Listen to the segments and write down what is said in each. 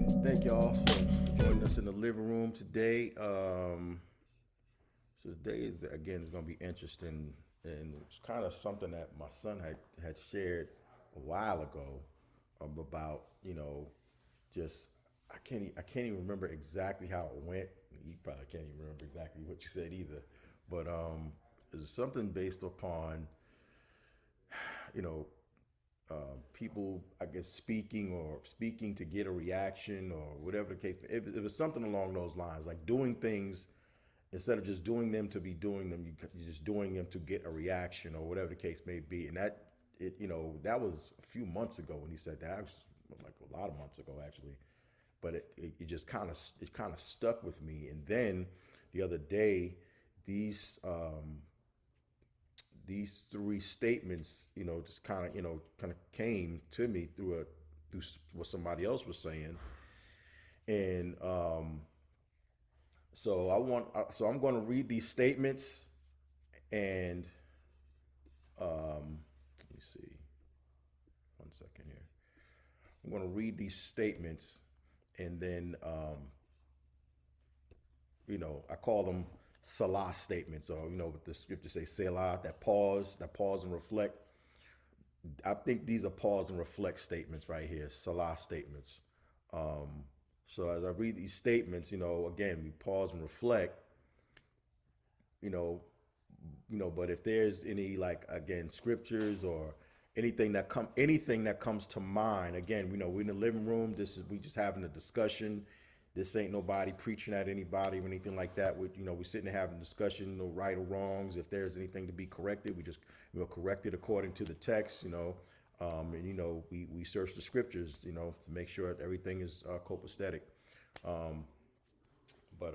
and thank y'all for joining us in the living room today. So today is again is going to be interesting, and it's kind of something that my son had shared a while ago about just I can't even remember exactly how it went. You probably can't even remember exactly what you said either, but it's something based upon you know people, I guess, speaking to get a reaction or whatever the case. It was something along those lines, like doing things instead of just doing them to be doing them. You're just doing them to get a reaction or whatever the case may be. And that was a few months ago when he said that. It was like a lot of months ago actually, but it just kind of stuck with me. And then the other day, these these three statements, just kind of came to me through what somebody else was saying, and so I'm going to read these statements, and let me see, one second here. I'm going to read these statements, and then I call them Salah statements, or what the scripture say, Selah, that pause and reflect. I think these are pause and reflect statements right here, Salah statements. So as I read these statements, again, we pause and reflect, you know, but if there's any, like, again, scriptures or anything that comes to mind, again, we're in the living room. We just having a discussion. This ain't nobody preaching at anybody or anything like that. We're sitting there having a discussion, no right or wrongs. If there's anything to be corrected, we just correct it according to the text. And we search the scriptures, to make sure that everything is copacetic. But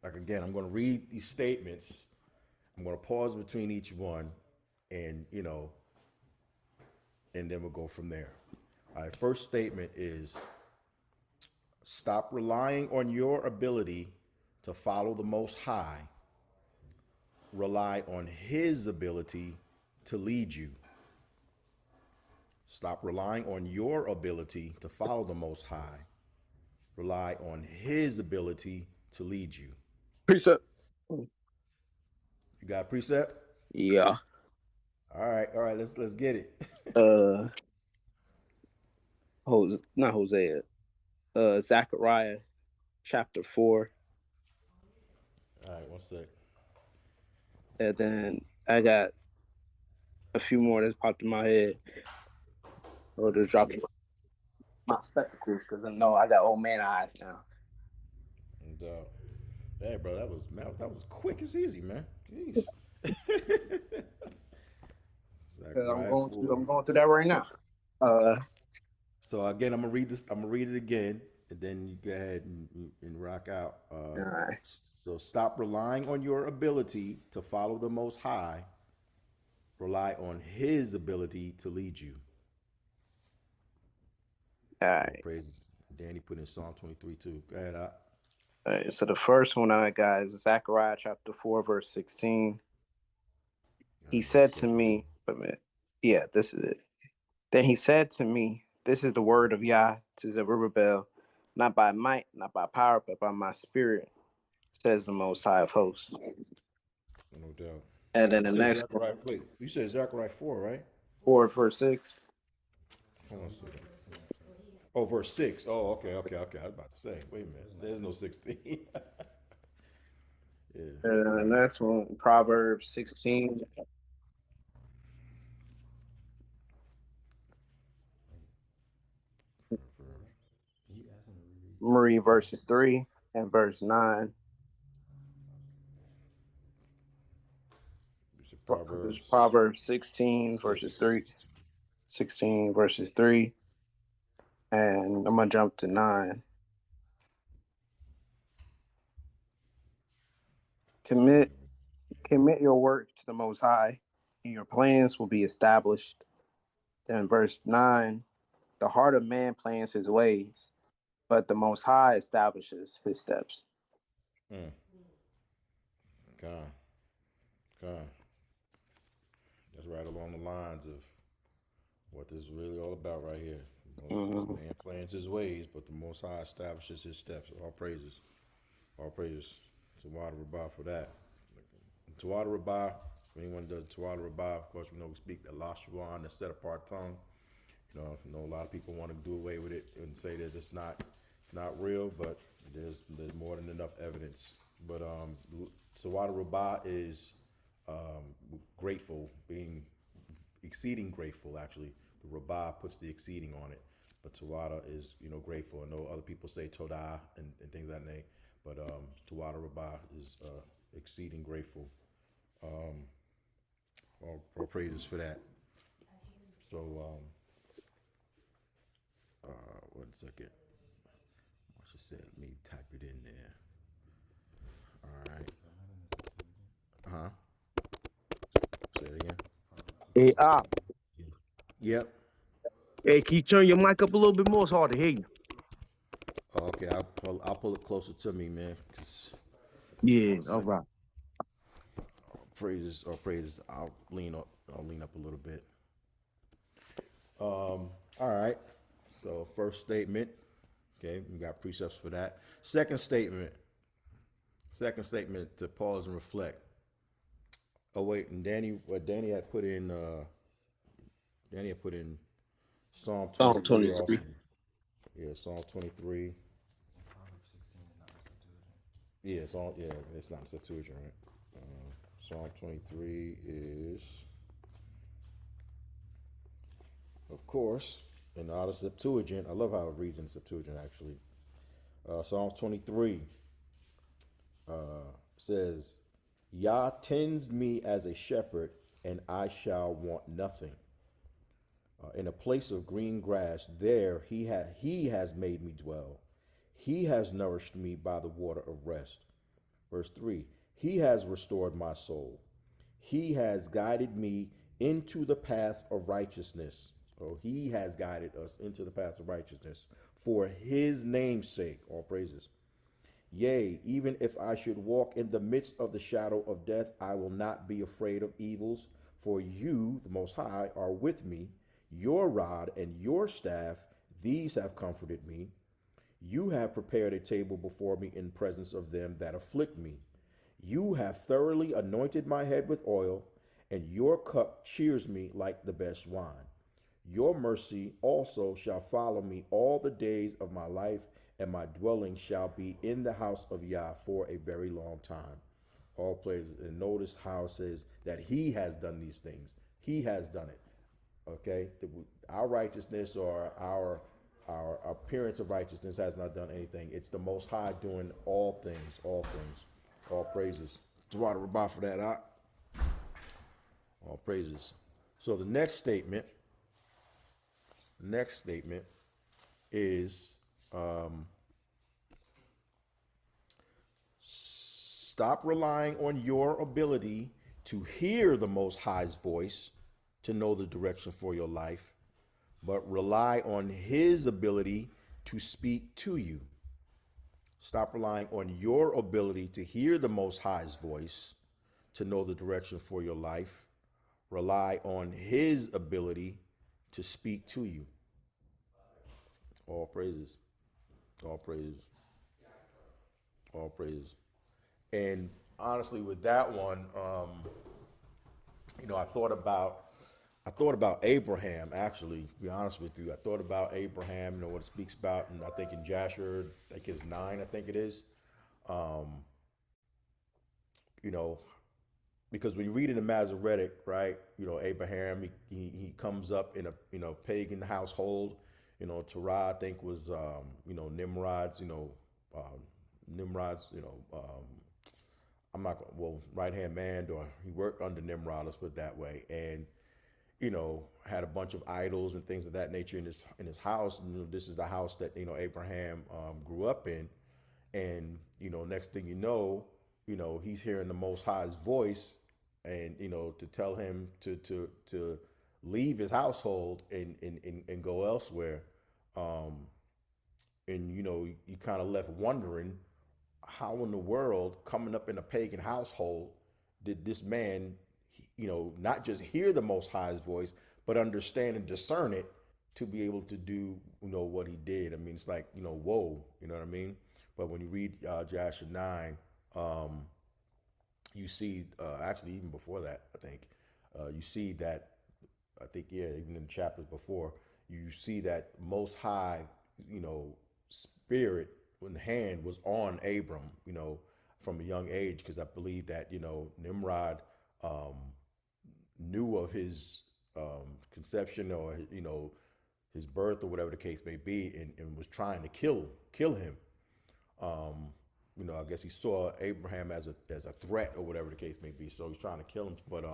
like, again, I'm going to read these statements. I'm going to pause between each one, and and then we'll go from there. All right. First statement is: stop relying on your ability to follow the Most High. Rely on His ability to lead you. Stop relying on your ability to follow the Most High. Rely on His ability to lead you. Precept. You got a precept? Yeah. All right. Let's get it. Uh, not Hosea. Zechariah, chapter 4, All right, one sec. and then I got a few more that popped in my head. Or just dropped my spectacles because I know I got old man eyes now. And hey, bro, that was quick as easy, man. Jeez. I'm Zechariah going through. 4. I'm going through that right now. Uh, So again, I'm gonna read this. I'm gonna read it again, and then you go ahead and rock out. all right. So stop relying on your ability to follow the Most High. Rely on His ability to lead you. All All right. praises. Danny put in Psalm 23 too. Go ahead, out. All right. So the first one I got is Zechariah chapter 4, verse 16. All He right, one said to second. me, wait a minute. Yeah, this is it. Then he said to me, "This is the word of Yah to Zerubbabel, not by might, not by power, but by my spirit, says the Most High of Hosts." No doubt. And then You the said next one, Zechariah. Wait, you said Zechariah 4, right? 4, verse 6. Hold on a second. Oh, verse 6. Oh, okay. I was about to say, wait a minute. There's no 16. Yeah. And All then the right. next one, Proverbs 16, Marie verses 3 and verse 9. You said There's Proverbs Proverbs 16 verses 6. 3, 16 verses 3. And I'm going to jump to 9. Commit, commit your work to the Most High, and your plans will be established. Then verse 9, the heart of man plans his ways, but the Most High establishes his steps. Mm. God. God. That's right along the lines of what this is really all about right here. Mhm. Man plans his ways, but the Most High establishes his steps. All praises. All praises to Wada Rabah for that. To Wada Rabah, if anyone does Tawada Rabah, of course, we know we speak the Lashuan, the set apart tongue. You know, a lot of people want to do away with it and say that it's not real, but there's more than enough evidence. But Tawada Rabah is grateful, being exceeding grateful. Actually, the Rabbah puts the exceeding on it, but Tawada is grateful. I know other people say Todah and things like that name, but Tawada Rabbah is exceeding grateful. All praises for that. So 1 second. What she said? Let me type it in there. All right. Huh? Say it again. Hey, Yep. hey, can you turn your mic up a little bit more? It's hard to hear you. Oh, okay, I'll pull it closer to me, man. Yeah, all right. Praises or praises. I'll lean up. I'll lean up a little bit. All right. So first statement. Okay, we got precepts for that. Second statement. Second statement to pause and reflect. Oh wait, and Danny had put in. Danny had put in Psalm Psalm 23 23. also. Yeah, Psalm 23. Yeah, it's not Septuagint, right? Psalm 23 is, of course, in the Septuagint. I love how it reads in Septuagint, actually. Psalm 23 says, Yah tends me as a shepherd, and I shall want nothing. In a place of green grass, there he has made me dwell. He has nourished me by the water of rest. Verse 3, he has restored my soul. He has guided me into the paths of righteousness. Oh, he has guided us into the paths of righteousness for his name's sake. All praises. Yea, even if I should walk in the midst of the shadow of death, I will not be afraid of evils, for you, the Most High, are with me. Your rod and your staff, these have comforted me. You have prepared a table before me in presence of them that afflict me. You have thoroughly anointed my head with oil, and your cup cheers me like the best wine. Your mercy also shall follow me all the days of my life, and my dwelling shall be in the house of Yah for a very long time. All praises. And notice how it says that he has done these things. He has done it. Okay? Our righteousness or our appearance of righteousness has not done anything. It's the Most High doing all things, all things. All praises. Tawada Rabbah for that. All praises. So the next statement is stop relying on your ability to hear the Most High's voice to know the direction for your life, but rely on his ability to speak to you. Stop relying on your ability to hear the Most High's voice to know the direction for your life. Rely on his ability to speak to you. All praises. All praises. All praises. And honestly, with that one, I thought about Abraham, actually, to be honest with you. I thought about Abraham, what it speaks about, and I think in Jasher, I think it's 9, I think it is. You know, because when you read in the Masoretic, right, Abraham, he comes up in a, pagan household. Terah, I think, was, Nimrod's, Nimrod's, I'm not, well, right-hand man, or he worked under Nimrod, let's put it that way. And, had a bunch of idols and things of that nature in his house. This is the house that, Abraham grew up in. And, next thing he's hearing the Most High's voice and, to tell him to leave his household and go elsewhere. And, you kind of left wondering how in the world, coming up in a pagan household, did this man, not just hear the Most High's voice, but understand and discern it to be able to do, what he did. I mean, it's like, whoa, you know what I mean? But when you read Joshua 9, you see, actually, even before that, I think, you see that, I think, yeah, even in the chapters before, you see that Most High, spirit when the hand was on Abram, from a young age, because I believe that, Nimrod knew of his conception, or, his birth, or whatever the case may be, and was trying to kill him. I guess he saw Abraham as a threat, or whatever the case may be. So he's trying to kill him. But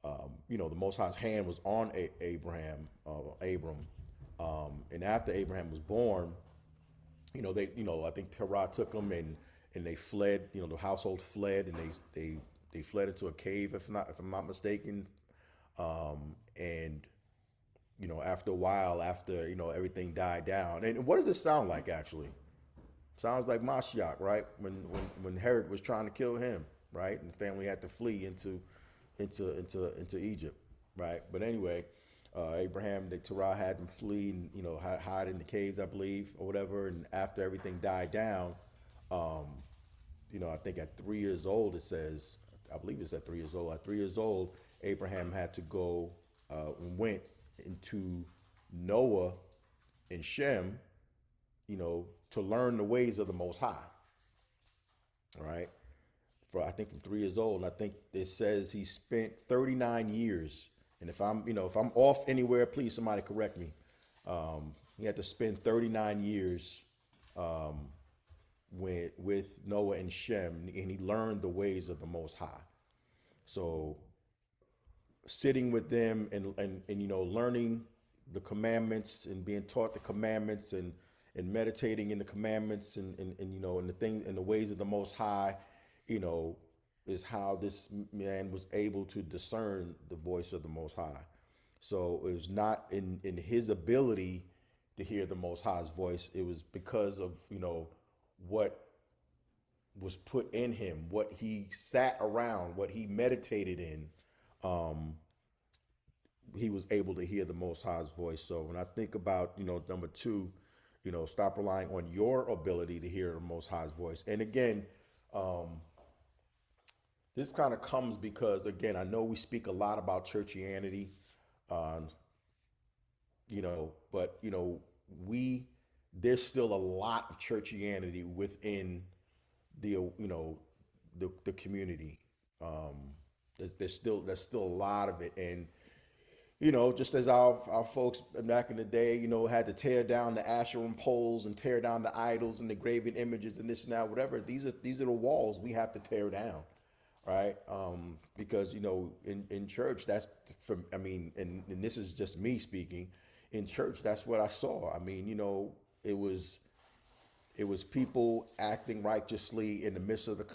the Most High's hand was on Abram, and after Abraham was born, I think Terah took him, and they fled. The household fled, and they fled into a cave, if I'm not mistaken. And after a while, after everything died down, and what does this sound like actually? Sounds like Mashiach, right? When Herod was trying to kill him, right? And the family had to flee into Egypt, right? But anyway, Abraham, Terah had them flee and hide in the caves, I believe, or whatever. And after everything died down, I think at 3 years old, it says, I believe it's at 3 years old. At 3 years old, Abraham had to go and went into Noah and Shem, to learn the ways of the Most High. All right. I think from 3 years old, and I think it says he spent 39 years. And if I'm off anywhere, please somebody correct me. He had to spend 39 years with Noah and Shem, and he learned the ways of the Most High. So sitting with them and learning the commandments and being taught the commandments and meditating in the commandments and the things and the ways of the Most High, is how this man was able to discern the voice of the Most High. So it was not in his ability to hear the Most High's voice. It was because of, what was put in him, what he sat around, what he meditated in. He was able to hear the Most High's voice. So when I think about, number two, stop relying on your ability to hear the Most High's voice. And again, this kind of comes because, again, I know we speak a lot about churchianity, but, there's still a lot of churchianity within the community. There's still a lot of it. And, just as our folks back in the day, had to tear down the Asherim poles and tear down the idols and the graven images and this and that, whatever. These are the walls we have to tear down, right? Because in church, that's and this is just me speaking. In church, that's what I saw. I mean, it was people acting righteously in the midst of the,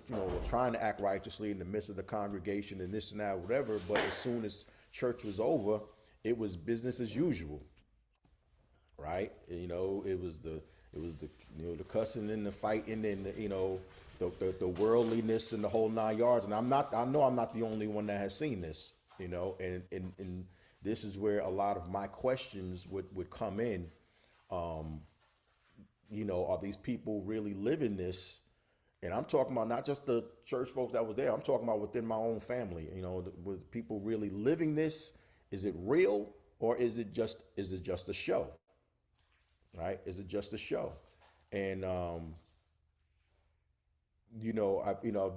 trying to act righteously in the midst of the congregation and this and that, whatever. But as soon as church was over, it was business as usual, right? It was the cussing and the fighting and the worldliness and the whole 9 yards. And I know I'm not the only one that has seen this, and this is where a lot of my questions would come in. Are these people really living this? And I'm talking about not just the church folks that was there. I'm talking about within my own family. With people really living this? Is it real, or is it just a show? Right? Is it just a show? And I've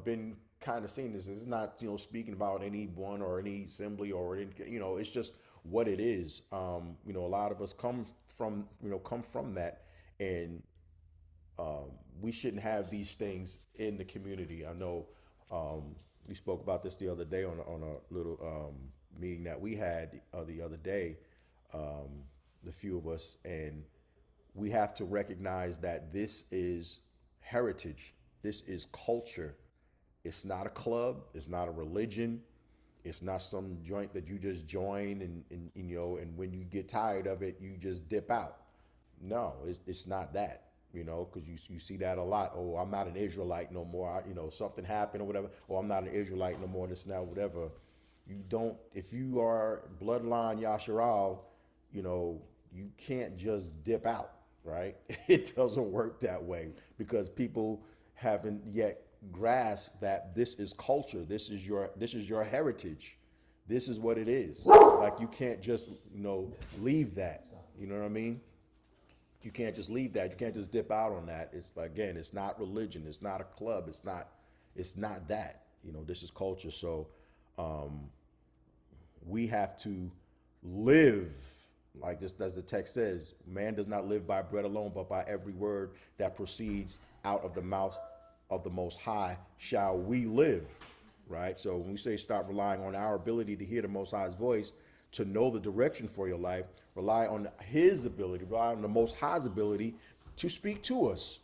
been kind of seeing this. It's not speaking about any one or any assembly or any, it's just what it is. A lot of us come from that, and we shouldn't have these things in the community. I know we spoke about this the other day on a little meeting that we had the other day, the few of us, and we have to recognize that this is heritage. This is culture. It's not a club. It's not a religion. It's not some joint that you just join and and when you get tired of it, you just dip out. No, it's not that. Because you see that a lot. Oh, I'm not an Israelite no more. Something happened or whatever. Or I'm not an Israelite no more. This now, whatever. You don't. If you are bloodline Yasharal, you know, you can't just dip out, right? It doesn't work that way because people haven't yet grasped that this is culture. This is your heritage. This is what it is. Like you can't just, leave that. You know what I mean? You can't just leave that. You can't just dip out on that. It's again, it's not religion. It's not a club. It's not that. This is culture. So we have to live like this, as the text says, man does not live by bread alone, but by every word that proceeds out of the mouth of the Most High shall we live, right? So when we say stop relying on our ability to hear the Most High's voice, to know the direction for your life, rely on his ability, rely on the Most High's ability to speak to us.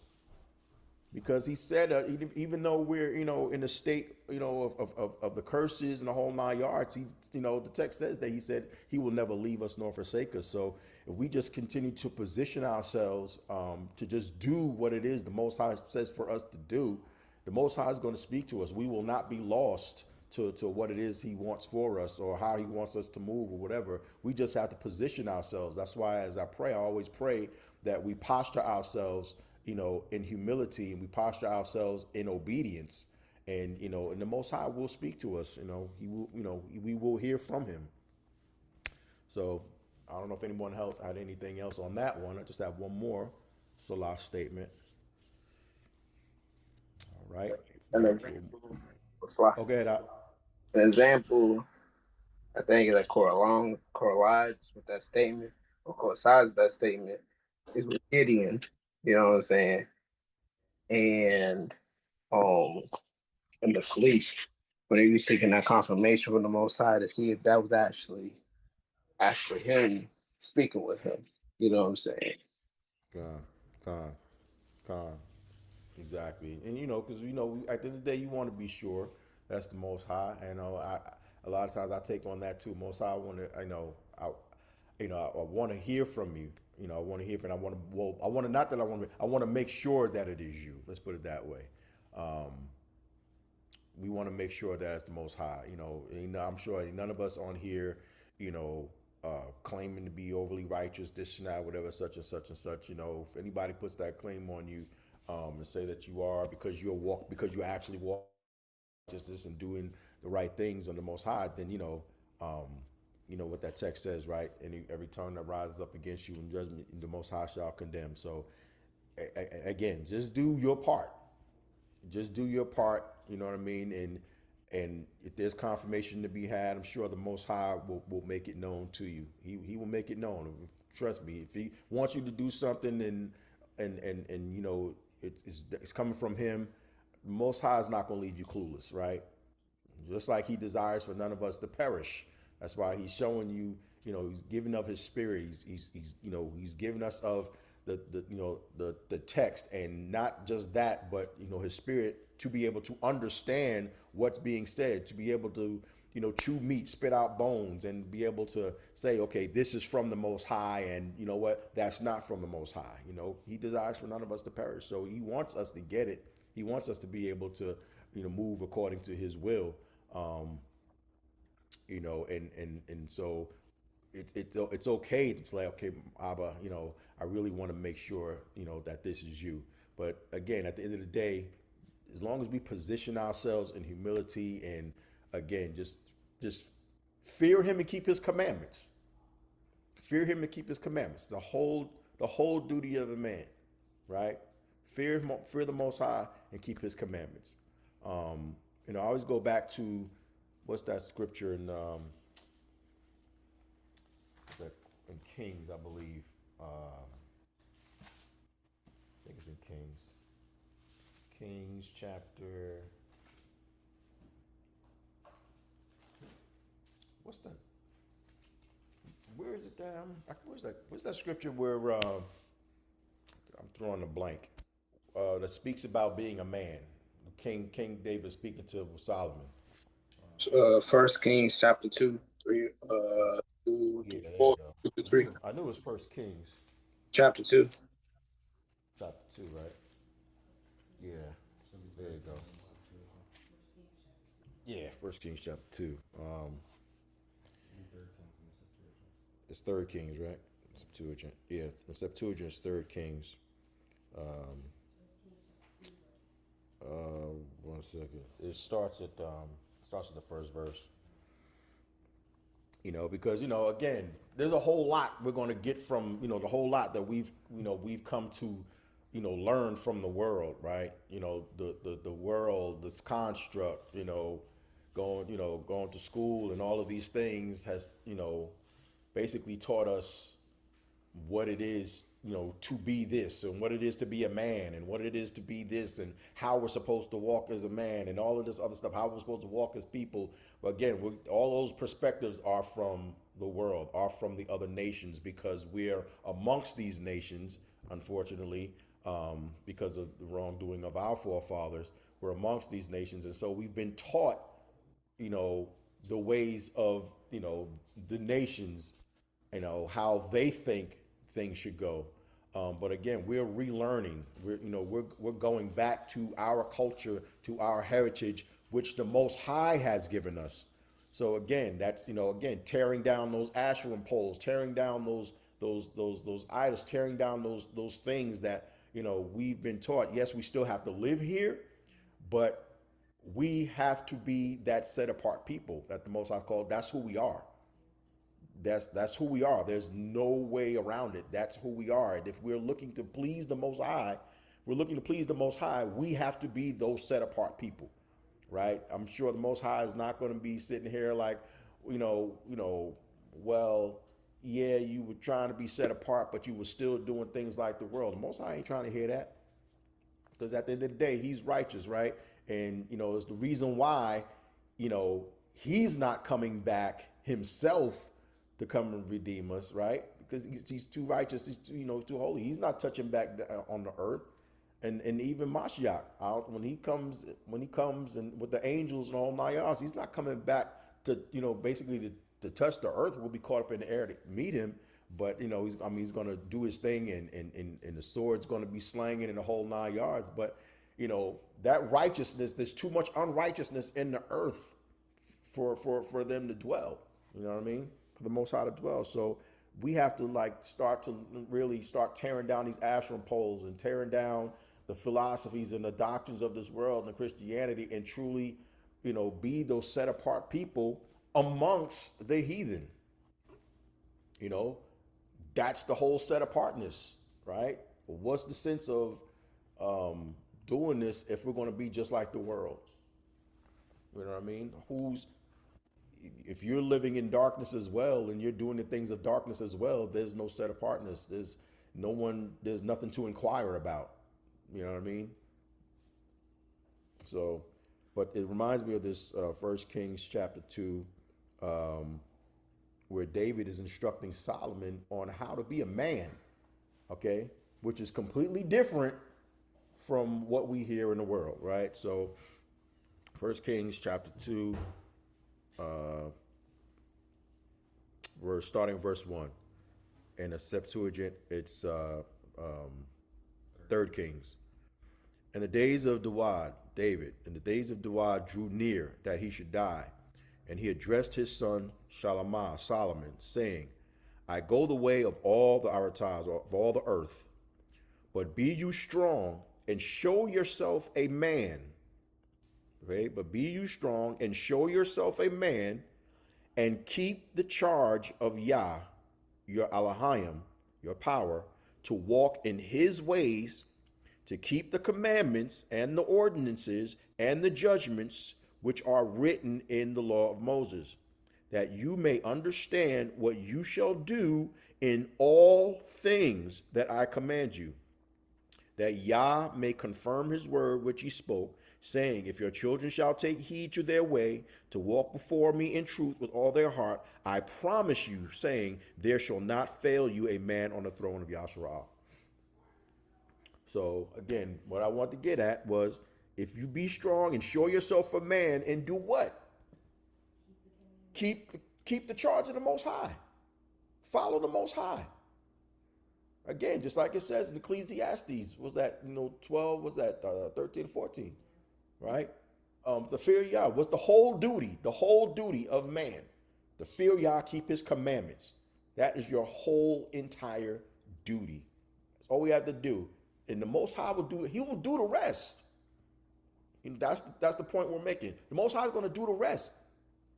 Because he said, even though we're, in a state, of the curses and the whole 9 yards, the text says that he said he will never leave us nor forsake us. So if we just continue to position ourselves to just do what it is the Most High says for us to do, the Most High is going to speak to us. We will not be lost to what it is he wants for us or how he wants us to move or whatever. We just have to position ourselves. That's why as I pray, I always pray that we posture ourselves in humility, and we posture ourselves in obedience, and and the Most High will speak to us. He will, we will hear from him. So I don't know if anyone else had anything else on that one. I just have one more Salah statement. All right. An example, Slack. Okay. An example, I think that correlates with that statement, or coincides with that statement, is with Gideon. You know what I'm saying? And the police, when they were seeking that confirmation from the Most High to see if that was actually him speaking with him. You know what I'm saying? Con. Exactly. And because at the end of the day, you want to be sure that's the Most High. And a lot of times I take on that too. Most High, I want to, I want to hear from you. I want to hear from. I want to not that I want to. I want to make sure that it is you. Let's put it that way. We want to make sure that it's the Most High. I'm sure none of us on here, claiming to be overly righteous, this and that, whatever, such and such and such. If anybody puts that claim on you, and say that you are because you actually walk justice and doing the right things on the Most High, then what that text says, right? And every tongue that rises up against you in judgment, the Most High shall condemn. So again, just do your part. Just do your part. You know what I mean? And if there's confirmation to be had, I'm sure the Most High will make it known to you. He will make it known. Trust me. If he wants you to do something and it's coming from him, the Most High is not going to leave you clueless, right? Just like he desires for none of us to perish. That's why he's showing you, he's giving of his spirit. He's giving us of the text, and not just that, but his spirit to be able to understand what's being said, to be able to chew meat, spit out bones, and be able to say, okay, this is from the Most High, and you know what, that's not from the Most High. He desires for none of us to perish, so he wants us to get it. He wants us to be able to move according to his will. And so it's okay to say, okay, Abba, I really want to make sure, that this is you. But again, at the end of the day, as long as we position ourselves in humility and again, just fear him and keep his commandments. Fear him and keep his commandments. The whole duty of a man, right? Fear the Most High and keep his commandments. I always go back to what's that scripture in Kings, I believe. I think it's in Kings. Kings chapter. What's that? Where is it that where's that scripture where I'm throwing a blank. That speaks about being a man. King David speaking to Solomon. 1 Kings chapter 2, 3, 2, 4, 2 3. I knew it was 1 Kings. Chapter 2. Chapter 2, right? Yeah. There you go. Yeah, 1 Kings chapter 2. It's 3 Kings, right? Septuagint. Yeah, the Septuagint is Third Kings. One second. It starts at the first verse. Because again, there's a whole lot we're going to get from the whole lot that we've come to learn from the world, right? The world, this construct, going to school and all of these things has basically taught us what it is, to be this and what it is to be a man and what it is to be this and how we're supposed to walk as a man and all of this other stuff, how we're supposed to walk as people. But again, all those perspectives are from the world, are from the other nations, because we're amongst these nations, unfortunately, because of the wrongdoing of our forefathers. We're amongst these nations. And so we've been taught, the ways of, the nations, how they think things should go. But again, we're relearning. We're going back to our culture, to our heritage, which the Most High has given us. So again, that's tearing down those Asherim poles, tearing down those idols, tearing down those things that we've been taught. Yes, we still have to live here, but we have to be that set apart people that the Most High called. That's who we are. That's who we are. There's no way around it. That's who we are. And if we're looking to please the Most High, we have to be those set apart people, right? I'm sure the Most High is not going to be sitting here like, well, yeah, you were trying to be set apart, but you were still doing things like the world. The Most High ain't trying to hear that, because at the end of the day, he's righteous, right? And, it's the reason why, he's not coming back himself to come and redeem us, right? Because he's too righteous, he's too holy. He's not touching back on the earth. And even Mashiach, when he comes and with the angels and all nine yards, he's not coming back to, basically to touch the earth. We'll be caught up in the air to meet him. But, he's going to do his thing, and the sword's going to be slanging in the whole 9 yards. But, that righteousness, there's too much unrighteousness in the earth for them to dwell. You know what I mean? For the Most High to dwell. So we have to start tearing down these Asherim poles and tearing down the philosophies and the doctrines of this world and Christianity, and truly, be those set apart people amongst the heathen. That's the whole set apartness, right? What's the sense of doing this if we're going to be just like the world? You know what I mean? If you're living in darkness as well and you're doing the things of darkness as well, there's no set apartness. There's nothing to inquire about. You know what I mean? So, but it reminds me of this 1 Kings chapter 2, where David is instructing Solomon on how to be a man, okay? Which is completely different from what we hear in the world, right? So 1 Kings chapter 2, we're starting verse 1. In the Septuagint, it's 3rd Kings. In the days of David, and the days of Dawad drew near that he should die. And he addressed his son Solomon, saying, I go the way of all the Aratas, of all the earth, but be you strong and show yourself a man. Okay, but be you strong and show yourself a man, and keep the charge of Yah, your Elohim, your power, to walk in his ways, to keep the commandments and the ordinances and the judgments which are written in the law of Moses, that you may understand what you shall do in all things that I command you, that Yah may confirm his word which he spoke, saying, if your children shall take heed to their way, to walk before me in truth with all their heart, I promise you, saying, there shall not fail you a man on the throne of Yasharal. So again, what I want to get at was, if you be strong and show yourself a man, and do what? Keep the charge of the Most High. Follow the Most High. Again, just like it says in Ecclesiastes, was that 12? Was that 13, 14? Right? The fear of Yah was the whole duty of man. The fear of Yah, keep his commandments. That is your whole entire duty. That's all we have to do. And the Most High will do it. He will do the rest. And that's the point we're making. The Most High is going to do the rest.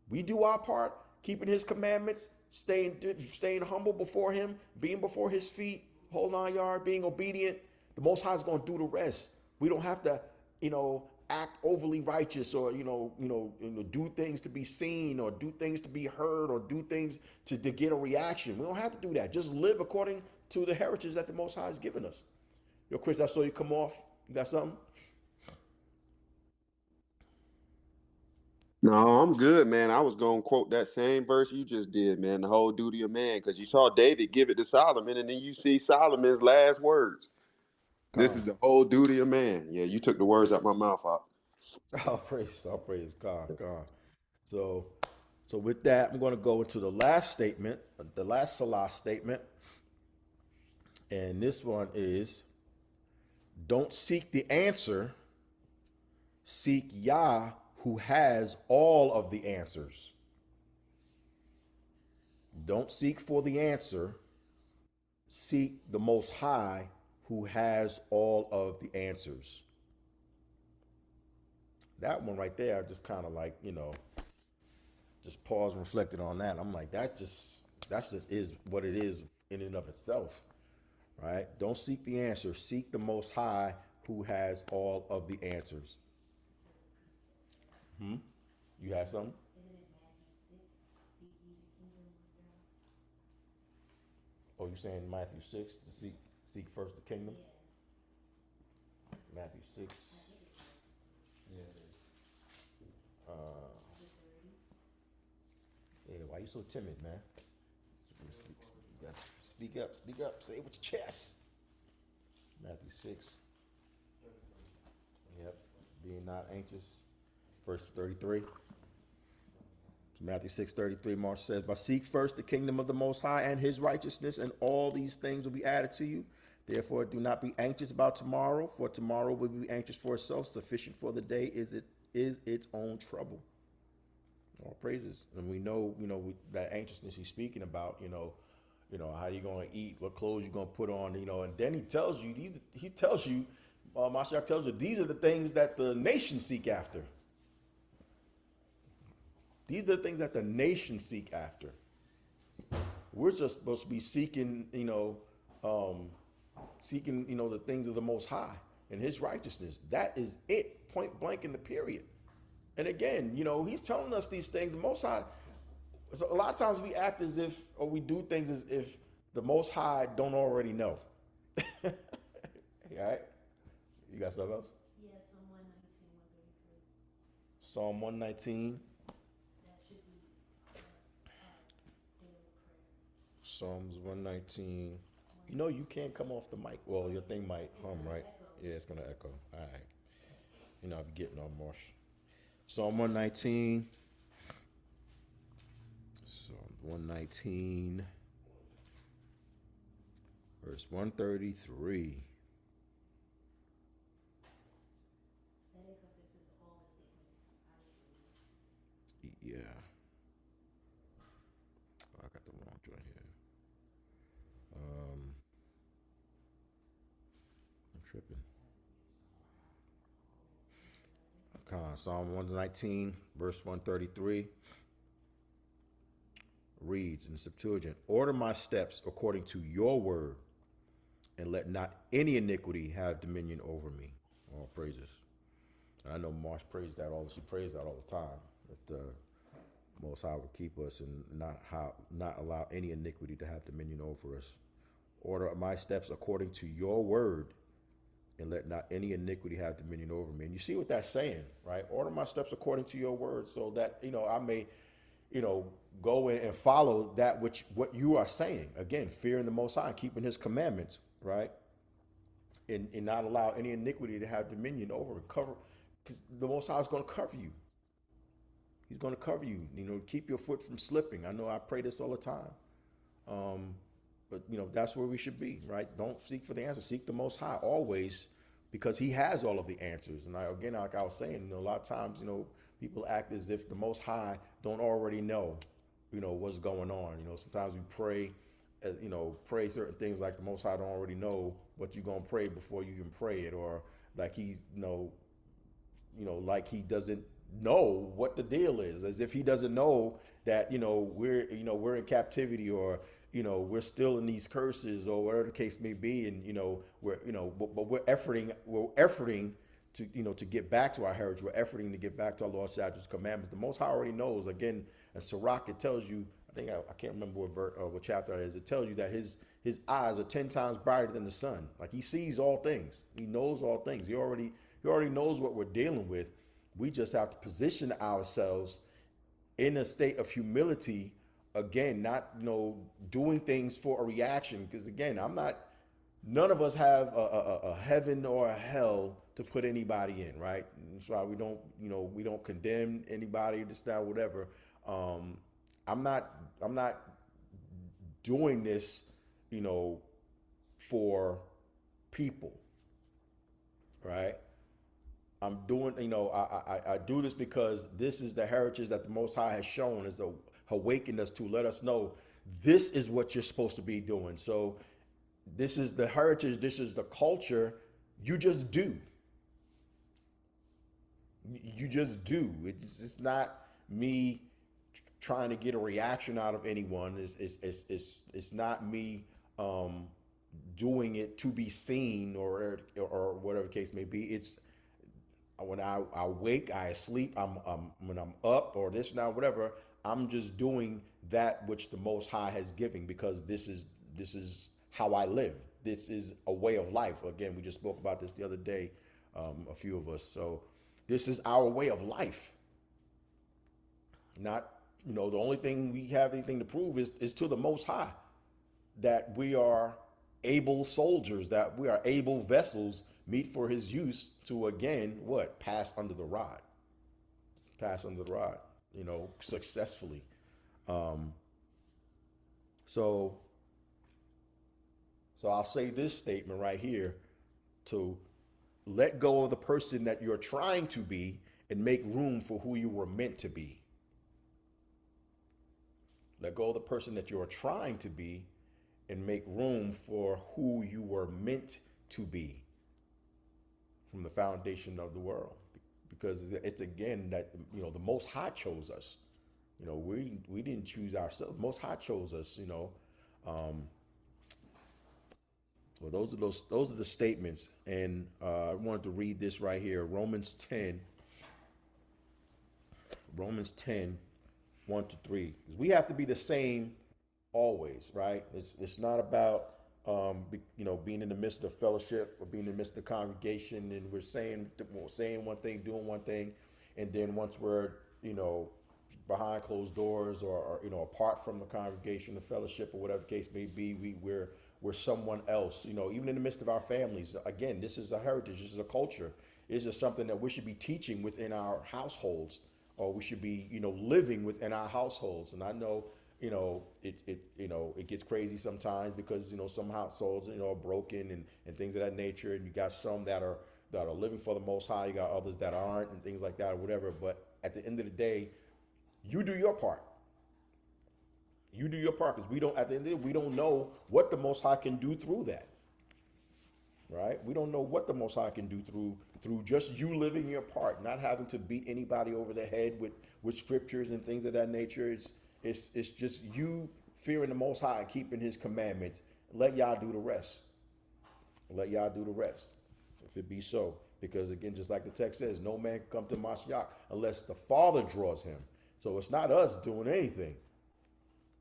We do our part, keeping His commandments, staying humble before Him, being before His feet, whole 9 yards, being obedient. The Most High is going to do the rest. We don't have to, act overly righteous or do things to be seen or do things to be heard or do things to get a reaction. We don't have to do that. Just live according to the heritage that the Most High has given us. Yo, Chris, I saw you come off. You got something? No, I'm good, man. I was going to quote that same verse you just did, man, the whole duty of man, because you saw David give it to Solomon, and then you see Solomon's last words. This is the whole duty of man. Yeah, you took the words out my mouth, Op. All praise, God. So with that, I'm going to go into the last statement, the last Salah statement. And this one is, don't seek the answer, seek Yah, who has all of the answers. Don't seek for the answer, seek the Most High, who has all of the answers. That one right there, I just kind of like, just paused and reflected on that. I'm like, that's just is what it is in and of itself, right? Don't seek the answer, seek the Most High, who has all of the answers. You have something? Oh, you saying Matthew 6 to seek first the kingdom? Matthew 6. Yeah, it is. Yeah, why you so timid, man? Speak up, say it with your chest. Matthew 6. Yep, being not anxious. Verse 33. Matthew 6:33, Mark says, but seek first the kingdom of the Most High and His righteousness, and all these things will be added to you. Therefore, do not be anxious about tomorrow, for tomorrow will be anxious for itself. Sufficient for the day is its own trouble. All praises. And we know, that anxiousness he's speaking about, how you going to eat, what clothes you're going to put on, and then he tells you, Mashiach tells you, these are the things that the nations seek after. These are the things that the nations seek after. We're just supposed to be seeking, the things of the Most High and His righteousness. That is it, point blank in the period. And again, He's telling us these things. The Most High, so a lot of times we act as if, or we do things as if the Most High don't already know. All right? You got something else? Yeah, Psalm 119, 133. Psalm 119. Psalms 119. You can't come off the mic. Well, your thing might hum, right? Yeah, it's going to echo. All right. I'll be getting on Marsh. Psalm 119. Psalm 119. Verse 133. Yeah. I got the wrong joint here. I'm tripping. Psalm 119, verse 133 reads in the Septuagint, order my steps according to your word, and let not any iniquity have dominion over me. All praises. And I know Marsh prays that she prays that all the time, that Most High will keep us and not allow any iniquity to have dominion over us. Order my steps according to your word, and let not any iniquity have dominion over me. And you see what that's saying, right? Order my steps according to your word, so that I may, go in and follow what you are saying. Again, fearing the Most High, keeping His commandments, right? And not allow any iniquity to have dominion over it. Because the Most High is going to cover you. He's going to cover you, keep your foot from slipping. I know I pray this all the time. But, that's where we should be, right? Don't seek for the answer. Seek the Most High always, because He has all of the answers. And again, like I was saying, a lot of times, people act as if the Most High don't already know, what's going on. Sometimes we pray you know, pray certain things like the Most High don't already know what you're gonna pray before you can pray it, or like he's like he doesn't know what the deal is, as if he doesn't know that we're in captivity, or we're still in these curses, or whatever the case may be, and but we're efforting to get back to our heritage. We're efforting to get back to our Lord's statutes, commandments. The Most High already knows. Again, in Sirach, it tells you. I can't remember what chapter it is. It tells you that his eyes are 10 times brighter than the sun. Like he sees all things. He knows all things. He already knows what we're dealing with. We just have to position ourselves in a state of humility. Again, not doing things for a reaction. Because again, none of us have a heaven or a hell to put anybody in, right? And that's why we don't condemn anybody, this, that, whatever. I'm not doing this, for people, right? I'm doing, I do this because this is the heritage that the Most High has shown, is awakened us to let us know this is what you're supposed to be doing. So this is the heritage. This is the culture. You just do. You just do. It's not me trying to get a reaction out of anyone. It's not me doing it to be seen or whatever the case may be. It's when I wake, I sleep, when I'm up, or this now, whatever, I'm just doing that which the Most High has given, because this is how I live. This is a way of life. Again, we just spoke about this the other day, a few of us. So this is our way of life. Not, the only thing we have anything to prove is to the Most High that we are able soldiers, that we are able vessels meet for his use to, again, pass under the rod, successfully. So I'll say this statement right here: to let go of the person that you're trying to be and make room for who you were meant to be. Let go of the person that you're trying to be and make room for who you were meant to be from the foundation of the world. Because it's, again, that, the Most High chose us. We didn't choose ourselves. The Most High chose us, Well, those are the statements. And I wanted to read this right here. Romans 10, 1 to 3. Because we have to be the same always, right? It's not about being in the midst of fellowship or being in the midst of the congregation, and we're saying one thing, doing one thing, and then once we're behind closed doors, or apart from the congregation, the fellowship, or whatever the case may be, we're someone else. Even in the midst of our families. Again, this is a heritage. This is a culture. This is something that we should be teaching within our households, or we should be living within our households. And I know it gets crazy sometimes, because some households are broken and things of that nature, and you got some that are living for the Most High, you got others that aren't, and things like that, or whatever. But at the end of the day, you do your part. You do your part, because at the end of the day, we don't know what the Most High can do through that. Right? We don't know what the Most High can do through just you living your part, not having to beat anybody over the head with scriptures and things of that nature. It's just you fearing the Most High, keeping his commandments. Let y'all do the rest. Let y'all do the rest, if it be so. Because again, just like the text says, no man can come to Mashiach unless the Father draws him. So it's not us doing anything.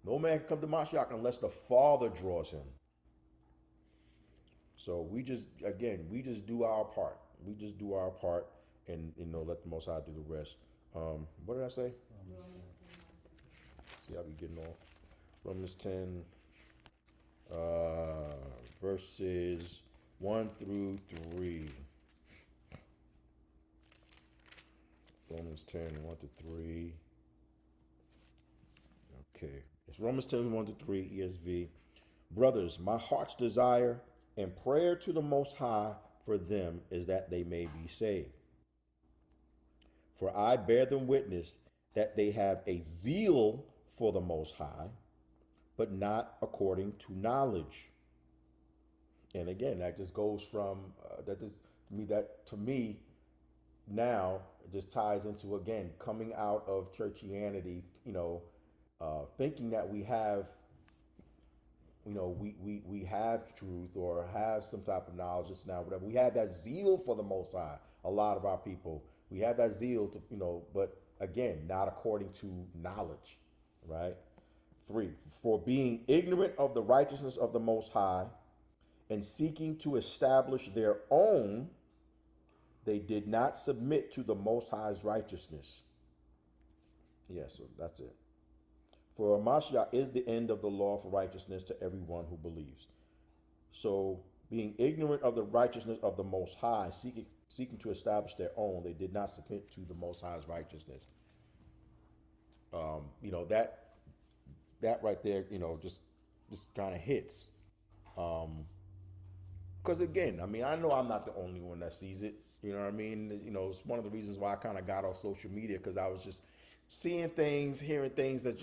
No man can come to Mashiach unless the Father draws him. So we just do our part. We just do our part, and let the Most High do the rest. What did I say? See, I'll be getting off. Romans 10, verses 1 through 3. Romans 10, 1 to 3. Okay. It's Romans 10, 1 to 3, ESV. Brothers, my heart's desire and prayer to the Most High for them is that they may be saved. For I bear them witness that they have a zeal for the Most High, but not according to knowledge. And again, that just goes from that to me now it just ties into, again, coming out of churchianity, thinking that we have, we have truth or have some type of knowledge just now, whatever. We have that zeal for the Most High. A lot of our people, we have that zeal to, but again, not according to knowledge, right? 3, for being ignorant of the righteousness of the Most High and seeking to establish their own, they did not submit to the Most High's righteousness. Yeah, so that's it. For Mashiach is the end of the law for righteousness to everyone who believes. So, being ignorant of the righteousness of the Most High, seeking to establish their own, they did not submit to the Most High's righteousness. That right there, just kind of hits. Because again, I mean, I know I'm not the only one that sees it. You know what I mean? It's one of the reasons why I kind of got off social media, because I was just seeing things, hearing things that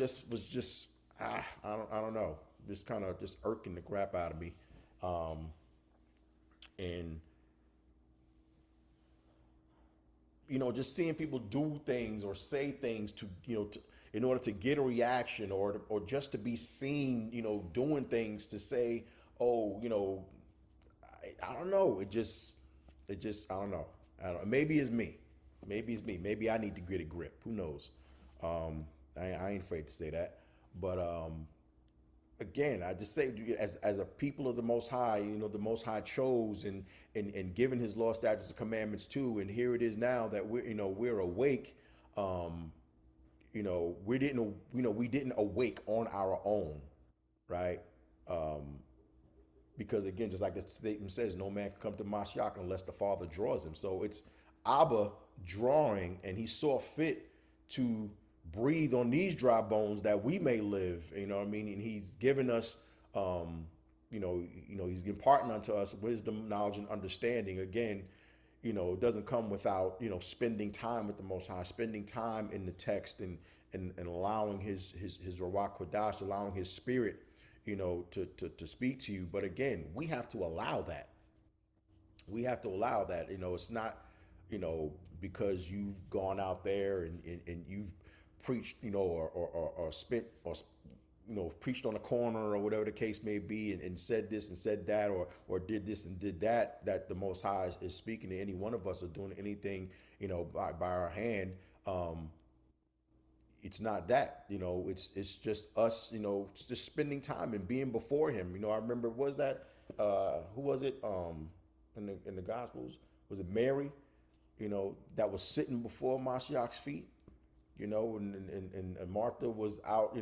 I don't know, just kind of just irking the crap out of me. And just seeing people do things or say things in order to get a reaction or just to be seen, doing things to say, oh, I don't know. It just, I don't know. Maybe it's me. Maybe I need to get a grip. Who knows? I ain't afraid to say that. But again, I just say, as a people of the Most High, the Most High chose and given His law, statutes, and commandments too. And here it is now that we're awake. We didn't awake on our own, right? Because again, just like the statement says, no man can come to Mashiach unless the Father draws him. So it's Abba drawing, and He saw fit to breathe on these dry bones that we may live. You know what I mean? And He's given us, He's imparting unto us wisdom, knowledge, and understanding. Again, it doesn't come without, spending time with the Most High, spending time in the text and allowing His Ruach Kodash, allowing His Spirit, to speak to you. But again, we have to allow that. It's not, because you've gone out there and you've preached, or spent, or preached on a corner or whatever the case may be, and said this and said that, or did this and did that, that the Most High is speaking to any one of us or doing anything, by our hand. It's not that, it's just us, it's just spending time and being before Him. I remember, who was it? In the Gospels, was it Mary? That was sitting before Mashiach's feet, and Martha was out,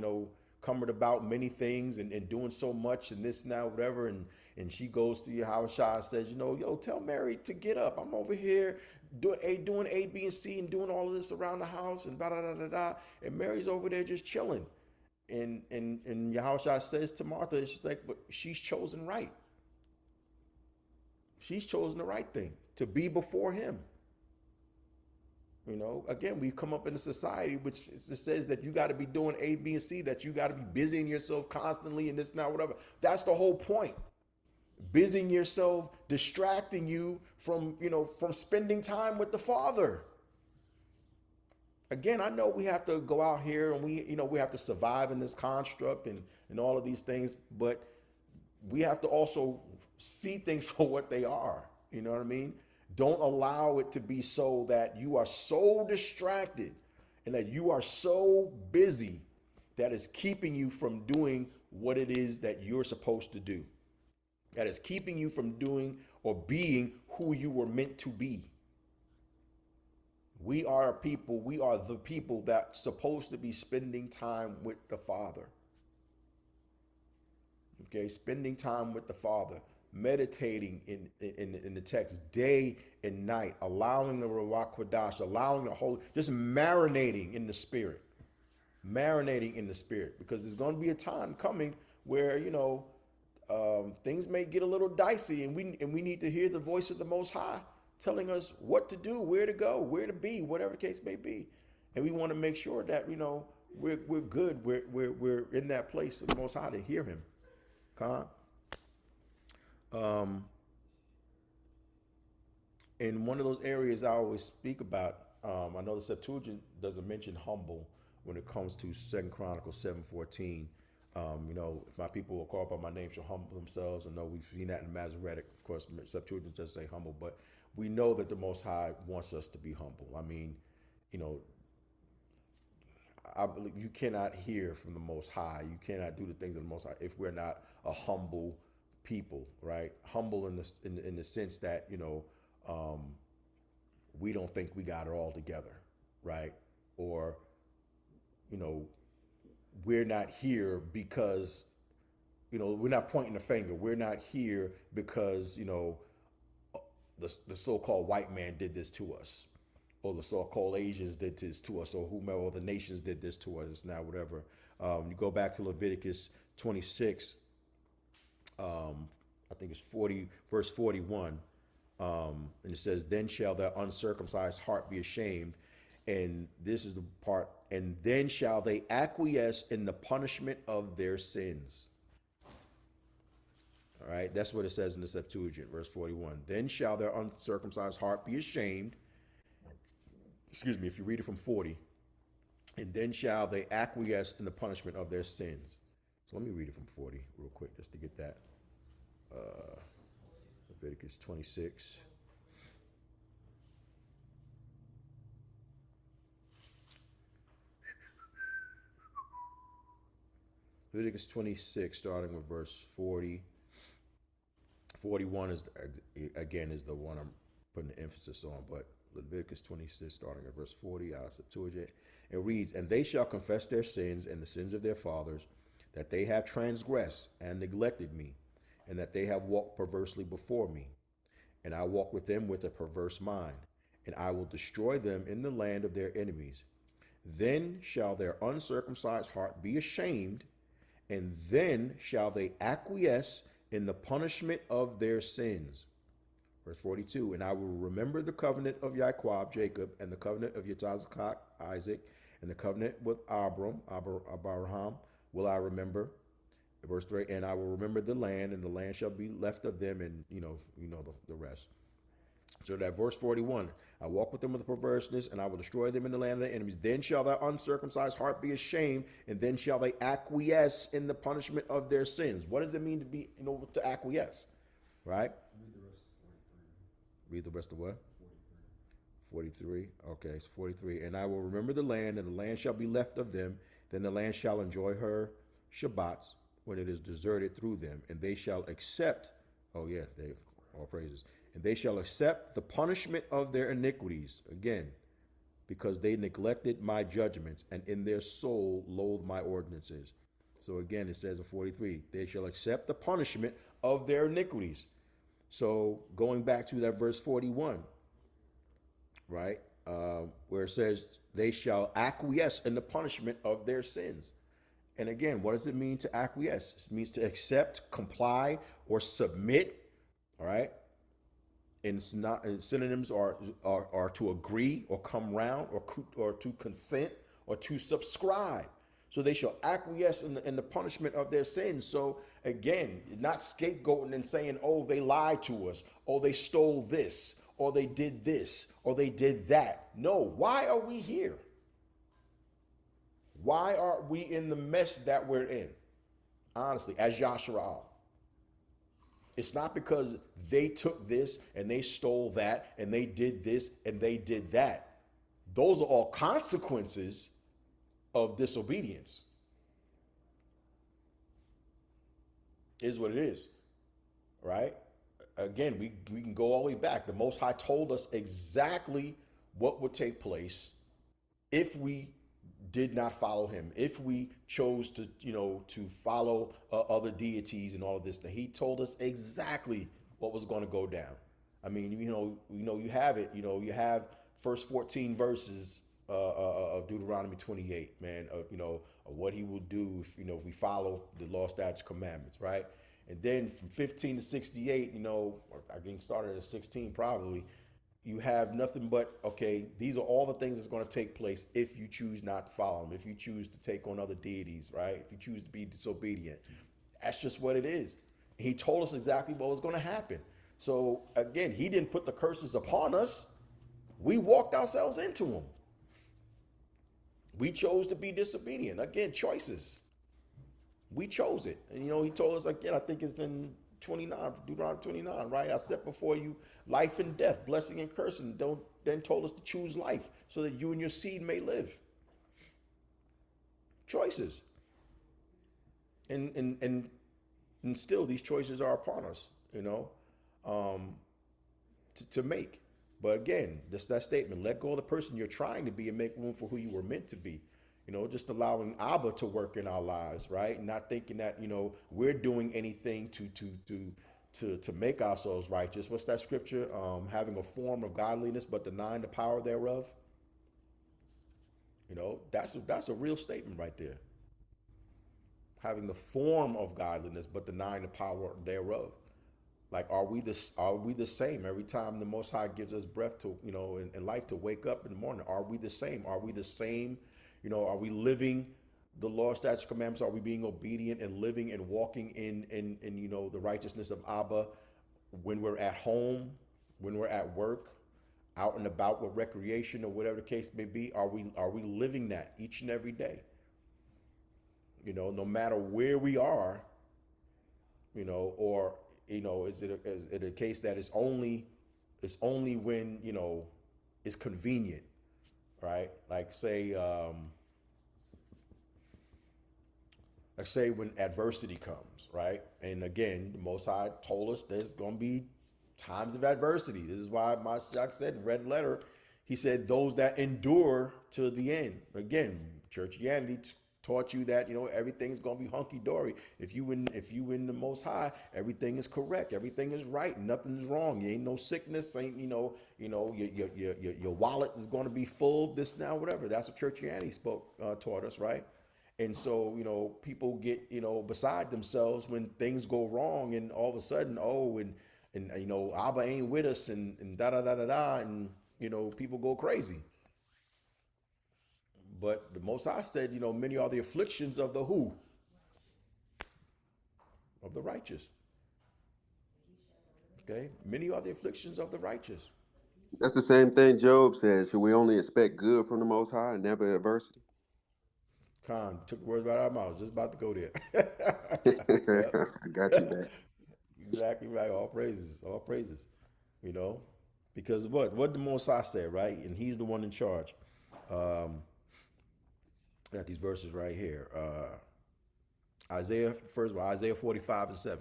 cumbered about many things and doing so much and this now, whatever. And she goes to Yahushua and says, yo, tell Mary to get up. I'm over here doing A, B, and C and doing all of this around the house and da da da da da. And Mary's over there just chilling. And Yahushua says to Martha, she's like, but she's chosen right. She's chosen the right thing, to be before Him. Again, we've come up in a society which says that you got to be doing A, B, and C, that you got to be busying yourself constantly and this, now, whatever. That's the whole point. Busying yourself, distracting you from spending time with the Father. Again, I know we have to go out here and we have to survive in this construct and all of these things, but we have to also see things for what they are. You know what I mean? Don't allow it to be so that you are so distracted and that you are so busy that is keeping you from doing what it is that you're supposed to do. That is keeping you from doing or being who you were meant to be. We are the people that's supposed to be spending time with the Father. Okay, spending time with the Father. Meditating in the text day and night, allowing the Ruach Kodash, allowing the Holy, just marinating in the Spirit, because there's going to be a time coming where things may get a little dicey, and we need to hear the voice of the Most High telling us what to do, where to go, where to be, whatever the case may be, and we want to make sure that we're good. We're in that place of the Most High to hear Him. Con. In one of those areas I always speak about, I know the Septuagint doesn't mention humble when it comes to 2 Chronicles 7:14. If my people will call by my name shall humble themselves. I know we've seen that in Masoretic. Of course, Septuagint does say humble, but we know that the Most High wants us to be humble. I mean, you know, I believe you cannot hear from the Most High. You cannot do the things of the Most High if we're not a humble people, right? Humble in the sense that we don't think we got it all together, right? Or we're not here because we're not pointing a finger. We're not here because the so-called white man did this to us, or the so-called Asians did this to us, or whomever, or the nations did this to us. It's now whatever. You go back to Leviticus 26, I think it's 40, verse 41, and it says, "Then shall their uncircumcised heart be ashamed," and this is the part, "and then shall they acquiesce in the punishment of their sins." All right, that's what it says in the Septuagint, verse 41. "Then shall their uncircumcised heart be ashamed." Excuse me, if you read it from 40, "and then shall they acquiesce in the punishment of their sins." So let me read it from 40 real quick just to get that. Leviticus 26. Leviticus 26, starting with verse 40. 41 is the one I'm putting the emphasis on, but Leviticus 26, starting at verse 40 out of Septuagint, it reads, "And they shall confess their sins and the sins of their fathers, that they have transgressed and neglected me, and that they have walked perversely before me. And I walk with them with a perverse mind, and I will destroy them in the land of their enemies. Then shall their uncircumcised heart be ashamed, and then shall they acquiesce in the punishment of their sins." Verse 42, "And I will remember the covenant of Jacob, and the covenant of Yitzhak, Isaac, and the covenant with Abraham will I remember." Verse 3, "And I will remember the land, and the land shall be left of them," and the rest. So that verse 41, "I walk with them with perverseness, and I will destroy them in the land of their enemies. Then shall their uncircumcised heart be ashamed, and then shall they acquiesce in the punishment of their sins." What does it mean to be, to acquiesce? Right? Read the rest of what? 43. Okay, it's 43. "And I will remember the land, and the land shall be left of them. Then the land shall enjoy her Shabbats when it is deserted through them, and they shall accept," they all praises, "and they shall accept the punishment of their iniquities," again, "because they neglected my judgments, and in their soul loathe my ordinances." So again, it says in 43, they shall accept the punishment of their iniquities. So going back to that verse 41, right, where it says they shall acquiesce in the punishment of their sins. And again, what does it mean to acquiesce? It means to accept, comply, or submit. All right. And synonyms are to agree, or come round, or to consent, or to subscribe. So they shall acquiesce in the punishment of their sins. So again, not scapegoating and saying, "Oh, they lied to us," or "they stole this," or "they did this," or "they did that." No, why are we here? Why are we in the mess that we're in? Honestly, as Yasharal. It's not because they took this and they stole that and they did this and they did that. Those are all consequences of disobedience. Is what it is, right? Again, we can go all the way back. The Most High told us exactly what would take place if we did not follow him, if we chose to follow other deities and all of this. Now, he told us exactly what was going to go down. I mean, you have it. You have first 14 verses of Deuteronomy 28, man, of what he will do if we follow the law, statutes, commandments, right? And then from 15 to 68, or I getting started at 16 probably, you have nothing but, okay, these are all the things that's going to take place if you choose not to follow him, if you choose to take on other deities, right? If you choose to be disobedient. That's just what it is. He told us exactly what was going to happen. So again, he didn't put the curses upon us. We walked ourselves into them. We chose to be disobedient. Again, choices. We chose it. And he told us again, I think it's in 29, Deuteronomy 29, right? I set before you life and death, blessing and cursing. Then told us to choose life so that you and your seed may live. Choices. And still these choices are upon us, to make. But again, just that statement, let go of the person you're trying to be and make room for who you were meant to be. Just allowing Abba to work in our lives, right? And not thinking that, we're doing anything to make ourselves righteous. What's that scripture? Having a form of godliness, but denying the power thereof. That's a real statement right there. Having the form of godliness, but denying the power thereof. Like, are we the same every time the Most High gives us breath to, in life to wake up in the morning? Are we the same? Are we the same? Are we living the law, statutes, commandments? Are we being obedient and living and walking in the righteousness of Abba when we're at home, when we're at work, out and about with recreation or whatever the case may be? Are we living that each and every day? No matter where we are, or is it a case that it's only when it's convenient, right? Like say when adversity comes, right? And again, the Most High told us there's going to be times of adversity. This is why Mashiach said, red letter, he said, those that endure to the end. Again, Churchianity taught you that everything's gonna be hunky dory. If you in the Most High, everything is correct, everything is right, nothing's wrong. You ain't no sickness, ain't your wallet is gonna be full. This now, whatever. That's what Churchianity taught us, right? And so people get beside themselves when things go wrong, and all of a sudden, and Abba ain't with us, and da da da da da, and people go crazy. But the Most High said, many are the afflictions of the who? Of the righteous. Okay? Many are the afflictions of the righteous. That's the same thing Job says. Should we only expect good from the Most High and never adversity? Khan took the words right out of my mouth. I was just about to go there. Yep. I got you back. Exactly right. All praises. All praises. Because what the Most High said, right? And he's the one in charge. Got these verses right here. Isaiah 45 and 7.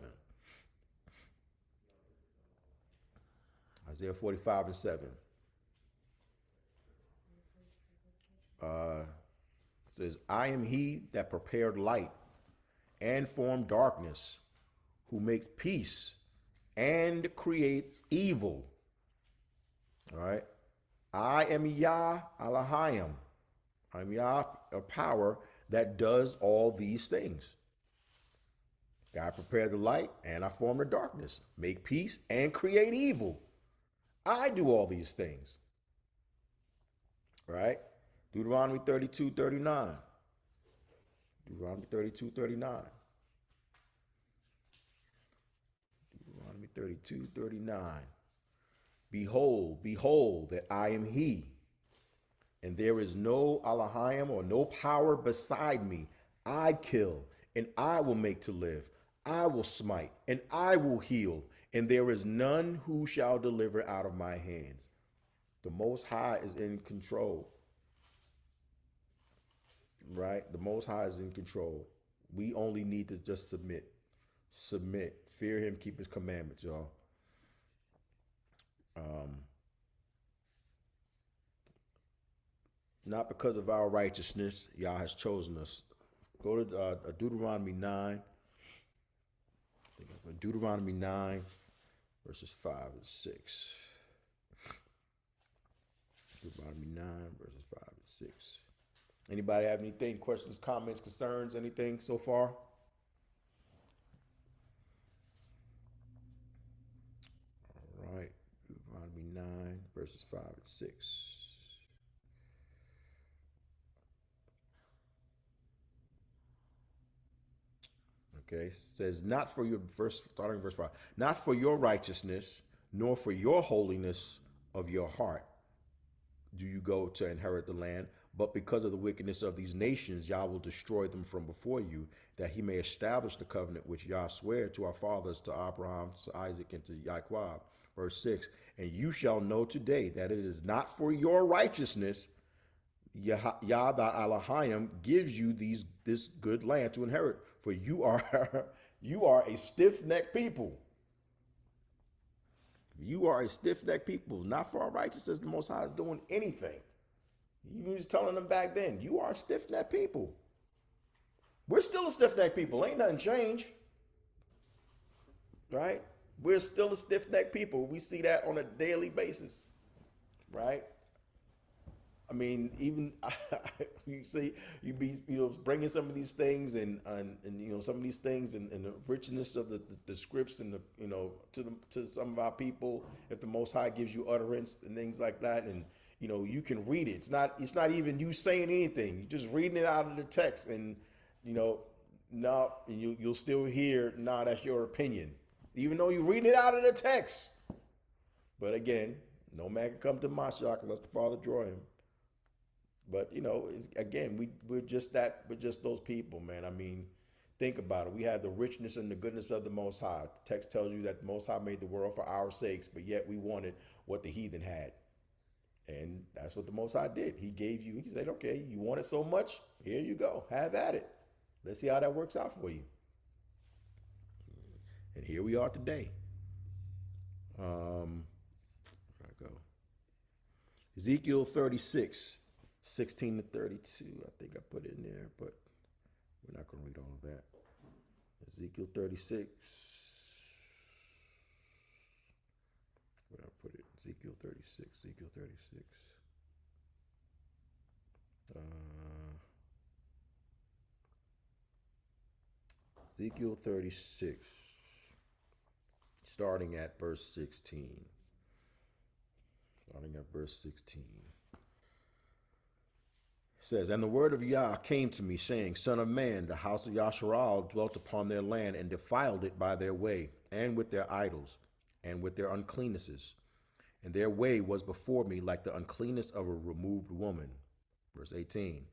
Isaiah 45 and 7. Says, I am he that prepared light and formed darkness, who makes peace and creates evil. All right. I am Yah Elohim. I'm Yah, a power that does all these things. God prepared the light and I form the darkness, make peace and create evil. I do all these things. Right? Deuteronomy 32:39. Deuteronomy 32:39. Deuteronomy 32:39. Behold, that I am he, and there is no Elohim or no power beside me. I kill, and I will make to live. I will smite, and I will heal, and there is none who shall deliver out of my hands. The Most High is in control. Right? The Most High is in control. We only need to just submit. Fear him, keep his commandments, y'all. Not because of our righteousness, Yah has chosen us. Go to Deuteronomy 9. Deuteronomy 9, verses 5 and 6. Deuteronomy 9, verses 5 and 6. Anybody have anything, questions, comments, concerns, anything so far? All right. Deuteronomy 9, verse verses 5 and 6. Okay, says not for your verse, starting verse 5, not for your righteousness, nor for your holiness of your heart do you go to inherit the land, but because of the wickedness of these nations, Yah will destroy them from before you, that he may establish the covenant which Yah sware to our fathers, to Abraham, to Isaac, and to Jacob. Verse 6, and you shall know today that it is not for your righteousness, Yah thy Elohim gives you this good land to inherit, for you are you are a stiff-necked people. You are a stiff-necked people. Not for our righteousness, the Most High is doing anything. He was telling them back then, you are a stiff-necked people. We're still a stiff-necked people. Ain't nothing changed. Right? We're still a stiff-necked people. We see that on a daily basis. Right? I mean, even you see, you be, bringing some of these things and some of these things and the richness of the scripts and to some of our people, if the Most High gives you utterance and things like that, and you can read it. It's not even you saying anything. You're just reading it out of the text, and you'll still hear, that's your opinion, even though you're reading it out of the text. But again, no man can come to Mashiach unless the Father draw him. But again, we're just those people, man. I mean, think about it. We have the richness and the goodness of the Most High. The text tells you that the Most High made the world for our sakes, but yet we wanted what the heathen had. And that's what the Most High did. He said, okay, you want it so much? Here you go. Have at it. Let's see how that works out for you. And here we are today. Where I go? Ezekiel 36. 16 to 32, I think I put it in there, but we're not going to read all of that. Ezekiel 36. Where did I put it? Ezekiel 36. Ezekiel 36. Ezekiel 36, starting at verse 16. Starting at verse 16. Says, and the word of Yah came to me, saying, Son of man, the house of Yasharal dwelt upon their land and defiled it by their way, and with their idols, and with their uncleannesses. And their way was before me like the uncleanness of a removed woman. Verse 18.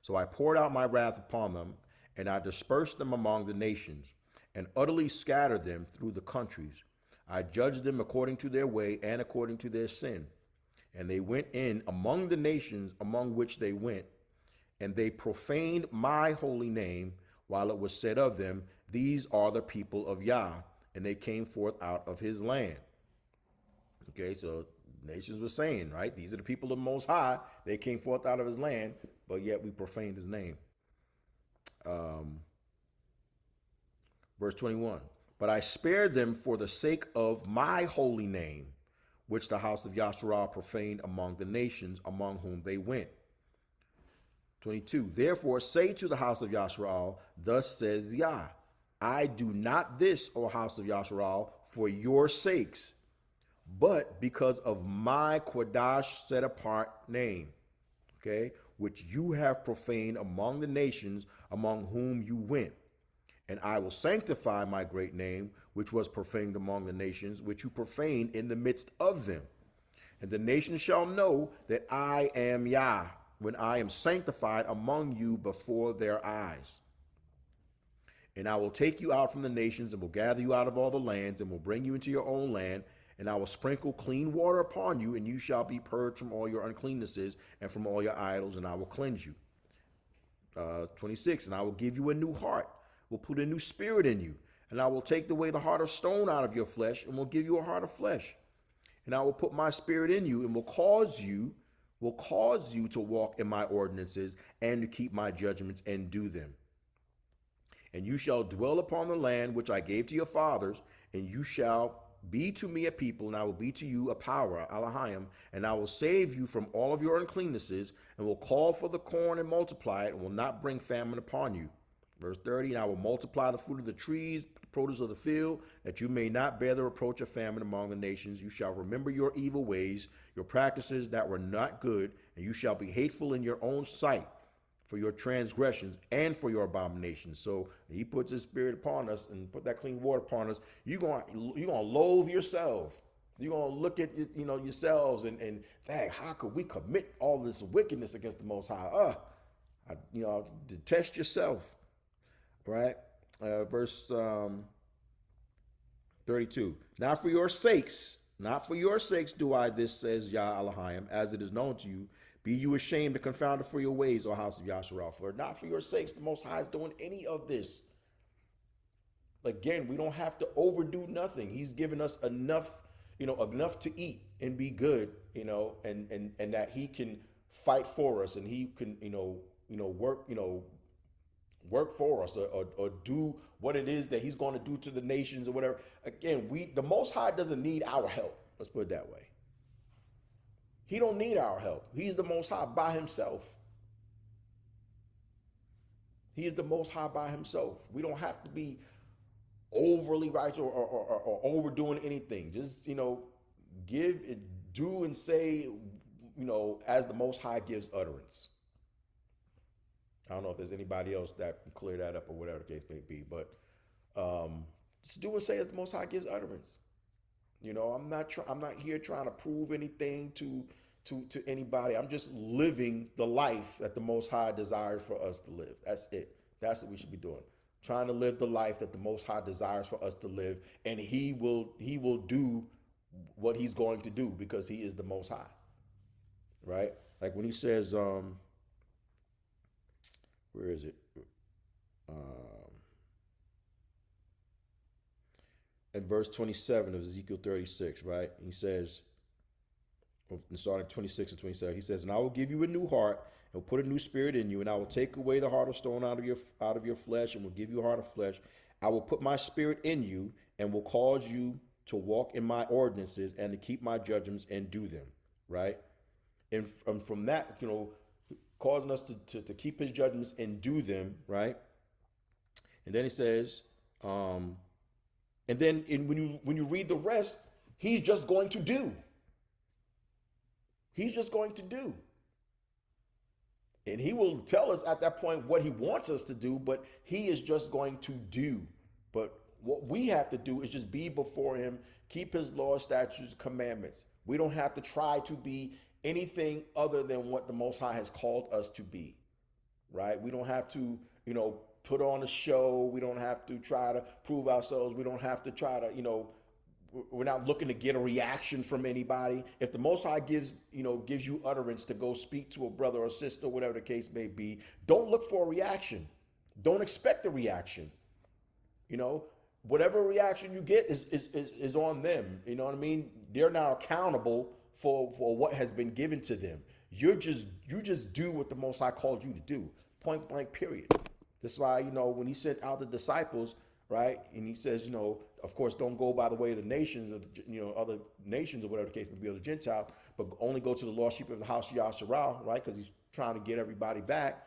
So I poured out my wrath upon them, and I dispersed them among the nations, and utterly scattered them through the countries. I judged them according to their way and according to their sin. And they went in among the nations among which they went, and they profaned my holy name, while it was said of them, these are the people of Yah, and they came forth out of his land. Okay, so nations were saying, right, these are the people of the Most High. They came forth out of his land, but yet we profaned his name. Verse 21, but I spared them for the sake of my holy name, which the house of Yasharal profaned among the nations among whom they went. 22, therefore say to the house of Yasharal, thus says Yah, I do not this, O house of Yasharal, for your sakes, but because of my Quadash set apart name, okay, which you have profaned among the nations among whom you went. And I will sanctify my great name, which was profaned among the nations, which you profaned in the midst of them. And the nations shall know that I am Yah, when I am sanctified among you before their eyes. And I will take you out from the nations, and will gather you out of all the lands, and will bring you into your own land, and I will sprinkle clean water upon you, and you shall be purged from all your uncleannesses and from all your idols, and I will cleanse you. 26, and I will give you a new heart, will put a new spirit in you, and I will take away the heart of stone out of your flesh, and will give you a heart of flesh. And I will put my spirit in you, and will cause you to walk in my ordinances, and to keep my judgments and do them. And you shall dwell upon the land which I gave to your fathers, and you shall be to me a people, and I will be to you a power, Elohim, and I will save you from all of your uncleannesses, and will call for the corn and multiply it, and will not bring famine upon you. Verse 30, and I will multiply the fruit of the trees, the produce of the field, that you may not bear the reproach of famine among the nations. You shall remember your evil ways, your practices that were not good, and you shall be hateful in your own sight for your transgressions and for your abominations. So he puts his spirit upon us and put that clean water upon us. You're gonna loathe yourself. You're gonna look at yourselves and dang, how could we commit all this wickedness against the Most High? Detest yourself. Right? Verse 32. Not for your sakes do I this, says Yah Elohim, as it is known to you. Be you ashamed and confounded for your ways, O house of Yasharal. For not for your sakes, the Most High is doing any of this. Again, we don't have to overdo nothing. He's given us enough to eat and be good, and that he can fight for us and he can, work for us or do what it is that he's going to do to the nations or whatever. Again, the Most High doesn't need our help. Let's put it that way. He don't need our help. He's the Most High by himself. He is the Most High by himself. We don't have to be overly righteous or overdoing anything. Just, do and say, as the Most High gives utterance. I don't know if there's anybody else that can clear that up or whatever the case may be, but just do and say as the Most High gives utterance. I'm not here trying to prove anything to anybody. I'm just living the life that the Most High desires for us to live. That's it. That's what we should be doing. Trying to live the life that the Most High desires for us to live, and He will do what He's going to do because He is the Most High. Right? Like when He says, where is it? In verse 27 of Ezekiel 36, right? He says, starting 26 and 27, he says, and I will give you a new heart and will put a new spirit in you, and I will take away the heart of stone out of your flesh and will give you a heart of flesh. I will put my spirit in you and will cause you to walk in my ordinances and to keep my judgments and do them, right? And from that, causing us to keep his judgments and do them, right? And then he says, and then when you read the rest, he's just going to do. He's just going to do. And he will tell us at that point what he wants us to do, but he is just going to do. But what we have to do is just be before him, keep his laws, statutes, commandments. We don't have to try to be anything other than what the Most High has called us to be, right? We don't have to, put on a show. We don't have to try to prove ourselves. We don't have to try to, we're not looking to get a reaction from anybody. If the Most High gives you utterance to go speak to a brother or sister, whatever the case may be, don't look for a reaction. Don't expect a reaction. Whatever reaction you get is on them. You know what I mean? They're now accountable for what has been given to them. You just do what the Most High called you to do. Point blank, period. That's why, when he sent out the disciples, right? And he says, of course, don't go by the way of the nations, or, other nations or whatever the case may be, or the Gentile, but only go to the lost sheep of the house of Yasharal, right? Because he's trying to get everybody back.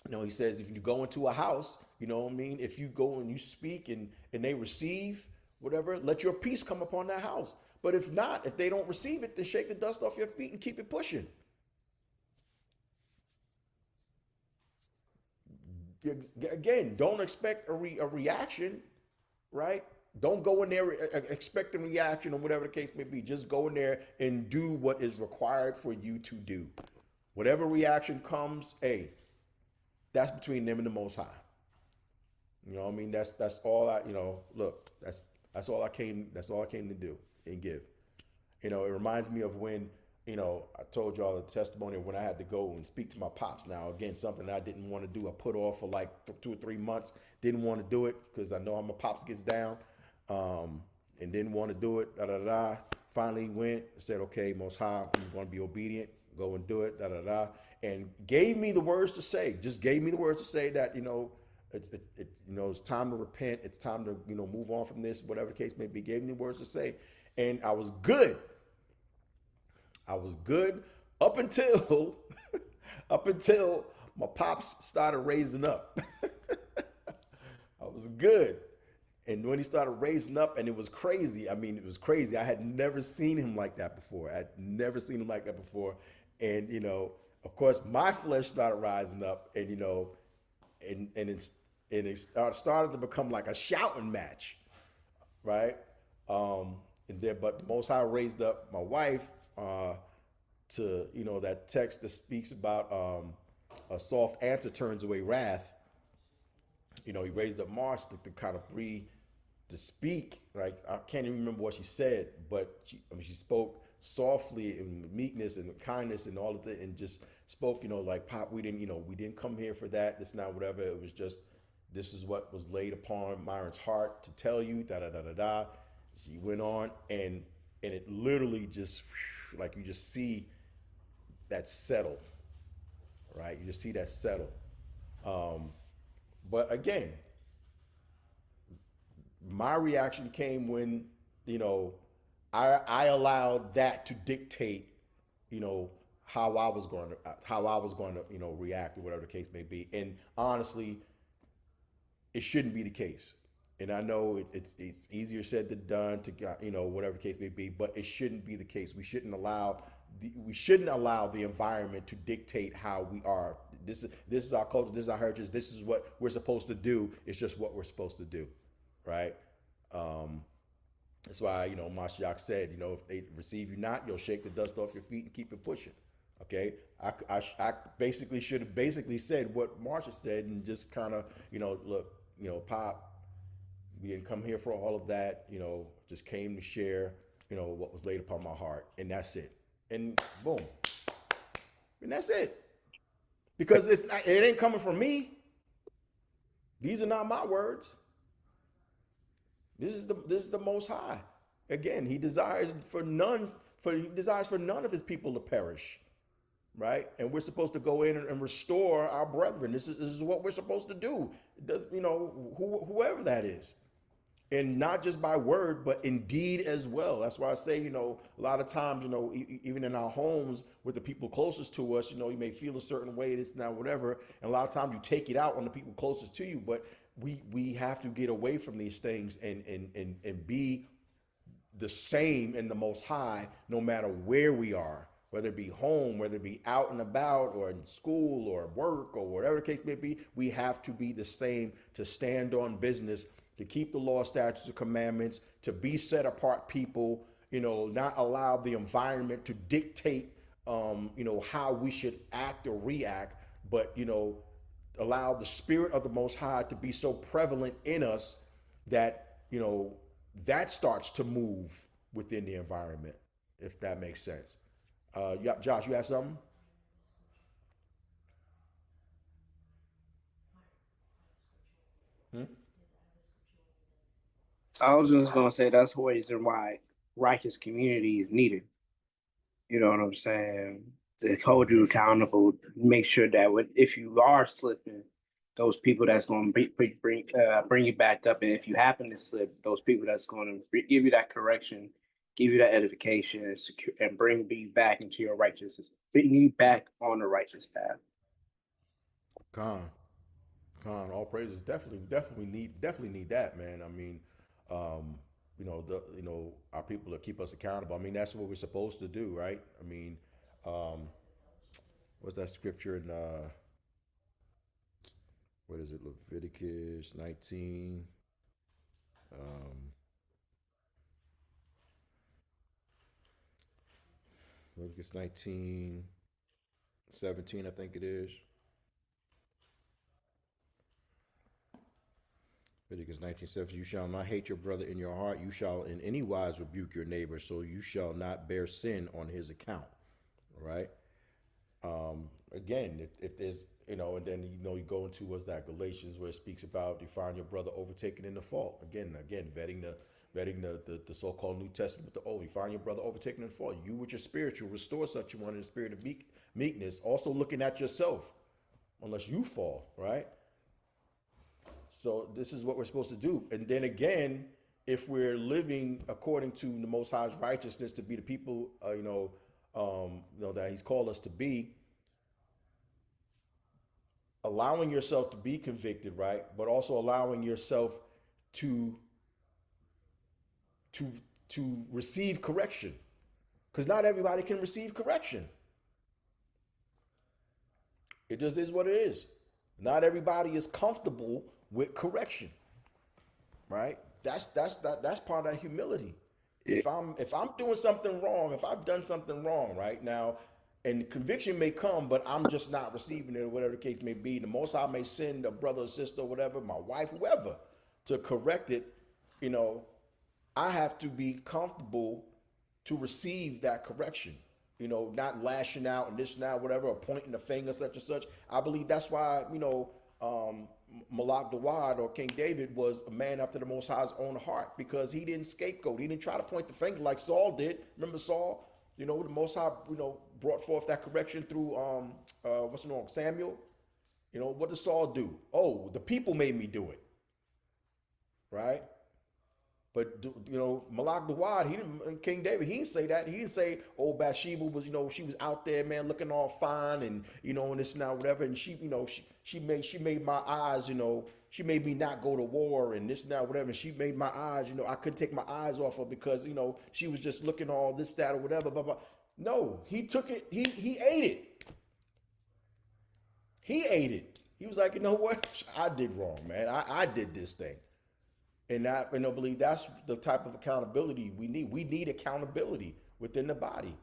He says, if you go into a house, if you go and you speak and they receive whatever, let your peace come upon that house. But if not, if they don't receive it, then shake the dust off your feet and keep it pushing. Again, don't expect a reaction, right? Don't go in there expecting reaction or whatever the case may be. Just go in there and do what is required for you to do. Whatever reaction comes, hey, that's between them and the Most High. You know what I mean? That's all I, look, that's all I came to do and give. It reminds me of when, I told y'all the testimony of when I had to go and speak to my pops. Now, again, something I didn't want to do. I put off for like 2 or 3 months. Didn't want to do it because I know how my pops gets down, and didn't want to do it. Finally went, said, okay, Most High, I'm going to be obedient. Go and do it. And gave me the words to say. Just gave me the words to say that, it's time to repent. It's time to, move on from this, whatever the case may be. Gave me the words to say. And I was good. Up until my pops started raising up. was good. And when he started raising up, and it was crazy. I mean, it was crazy. I had never seen him like that before. I'd never seen him like that before. And, of course, my flesh started rising up, and, started to become like a shouting match, right? But the Most High raised up my wife to, that text that speaks about a soft answer turns away wrath. He raised up Marsh to kind of breathe, to speak. Like, I can't even remember what she said, but she spoke softly and with meekness and kindness and all of it, and just spoke, like, Pop, we didn't come here for that. This not whatever. It was just, this is what was laid upon Myron's heart to tell you. Da da da da da. She went on, and it literally just, like, you just see that settle, right? You just see that settle. But again, my reaction came when, I allowed that to dictate, how I was going to, react, or whatever the case may be. And honestly, it shouldn't be the case. And I know it's easier said than done to, whatever the case may be, but it shouldn't be the case. We shouldn't allow the environment to dictate how we are. This is our culture. This is our heritage. This is what we're supposed to do. It's just what we're supposed to do, right? That's why, Mashiach said, if they receive you not, you'll shake the dust off your feet and keep it pushing. Okay, I basically should have said what Marsha said, and just kind of, look, Pop, we didn't come here for all of that. Just came to share, what was laid upon my heart, and that's it. And boom, and that's it. Because it ain't coming from me. These are not my words. This is the Most High. Again, he desires for none of his people to perish, right? And we're supposed to go in and restore our brethren. This is what we're supposed to do. Whoever that is. And not just by word, but in deed as well. That's why I say, a lot of times, even in our homes with the people closest to us, you may feel a certain way, this, now, whatever. And a lot of times you take it out on the people closest to you. But we have to get away from these things and be the same in the Most High, no matter where we are, whether it be home, whether it be out and about, or in school or work, or whatever the case may be. We have to be the same, to stand on business, to keep the law, statutes, and commandments, to be set apart people, not allow the environment to dictate, how we should act or react, but, allow the spirit of the Most High to be so prevalent in us that, that starts to move within the environment, if that makes sense. Yeah, Josh, you have something? I was just gonna say that's the reason why righteous community is needed. You know what I'm saying? To hold you accountable, make sure that if you are slipping, those people that's going to bring you back up, and if you happen to slip, those people that's going to give you that correction, give you that edification, and bring you back into your righteousness, bring you back on the righteous path. Con, all praises. Definitely need that, man. I mean, our people that keep us accountable. I mean, that's what we're supposed to do, right? I mean, what's that scripture in what is it? Leviticus 19. Leviticus 19:17, I think it is. Leviticus 19:17, you shall not hate your brother in your heart. You shall in any wise rebuke your neighbor, so you shall not bear sin on his account. All right. Again, if there's, and then, you go into, what's that, Galatians, where it speaks about you find your brother overtaken in the fault. Again, vetting the so-called New Testament, you find your brother overtaken in the fault. You with your spiritual, restore such a one in the spirit of meekness, also looking at yourself, unless you fall, right? So this is what we're supposed to do. And then again, if we're living according to the Most High's righteousness, to be the people, that He's called us to be, allowing yourself to be convicted, right? But also allowing yourself to to to receive correction, because not everybody can receive correction. It just is what it is. Not everybody is comfortable with correction, right? That's part of that humility. If I'm doing something wrong, if I've done something wrong right now, and conviction may come, but I'm just not receiving it, or whatever the case may be, the Most High may send a brother or sister, or whatever, my wife, whoever, to correct it. You know, I have to be comfortable to receive that correction. You know, not lashing out and this now, whatever, or pointing the finger, such and such. I believe that's why, Malak Dawad, or King David, was a man after the Most High's own heart, because he didn't scapegoat. He didn't try to point the finger like Saul did. Remember Saul? You know, the Most High, brought forth that correction through Samuel. You know, what did Saul do? Oh, the people made me do it, right? But Malak Dawad, he didn't. King David, he didn't say that. He didn't say, "Oh, Bathsheba was, she was out there, man, looking all fine, and and this and that, whatever." And she made my eyes, she made me not go to war, and this and that, whatever. And she made my eyes, I couldn't take my eyes off her because she was just looking all this, that, or whatever. Blah, blah. No, he took it. He ate it. He ate it. He was like, you know what? I did wrong, man. I did this thing. And I believe that's the type of accountability we need. We need accountability within the body.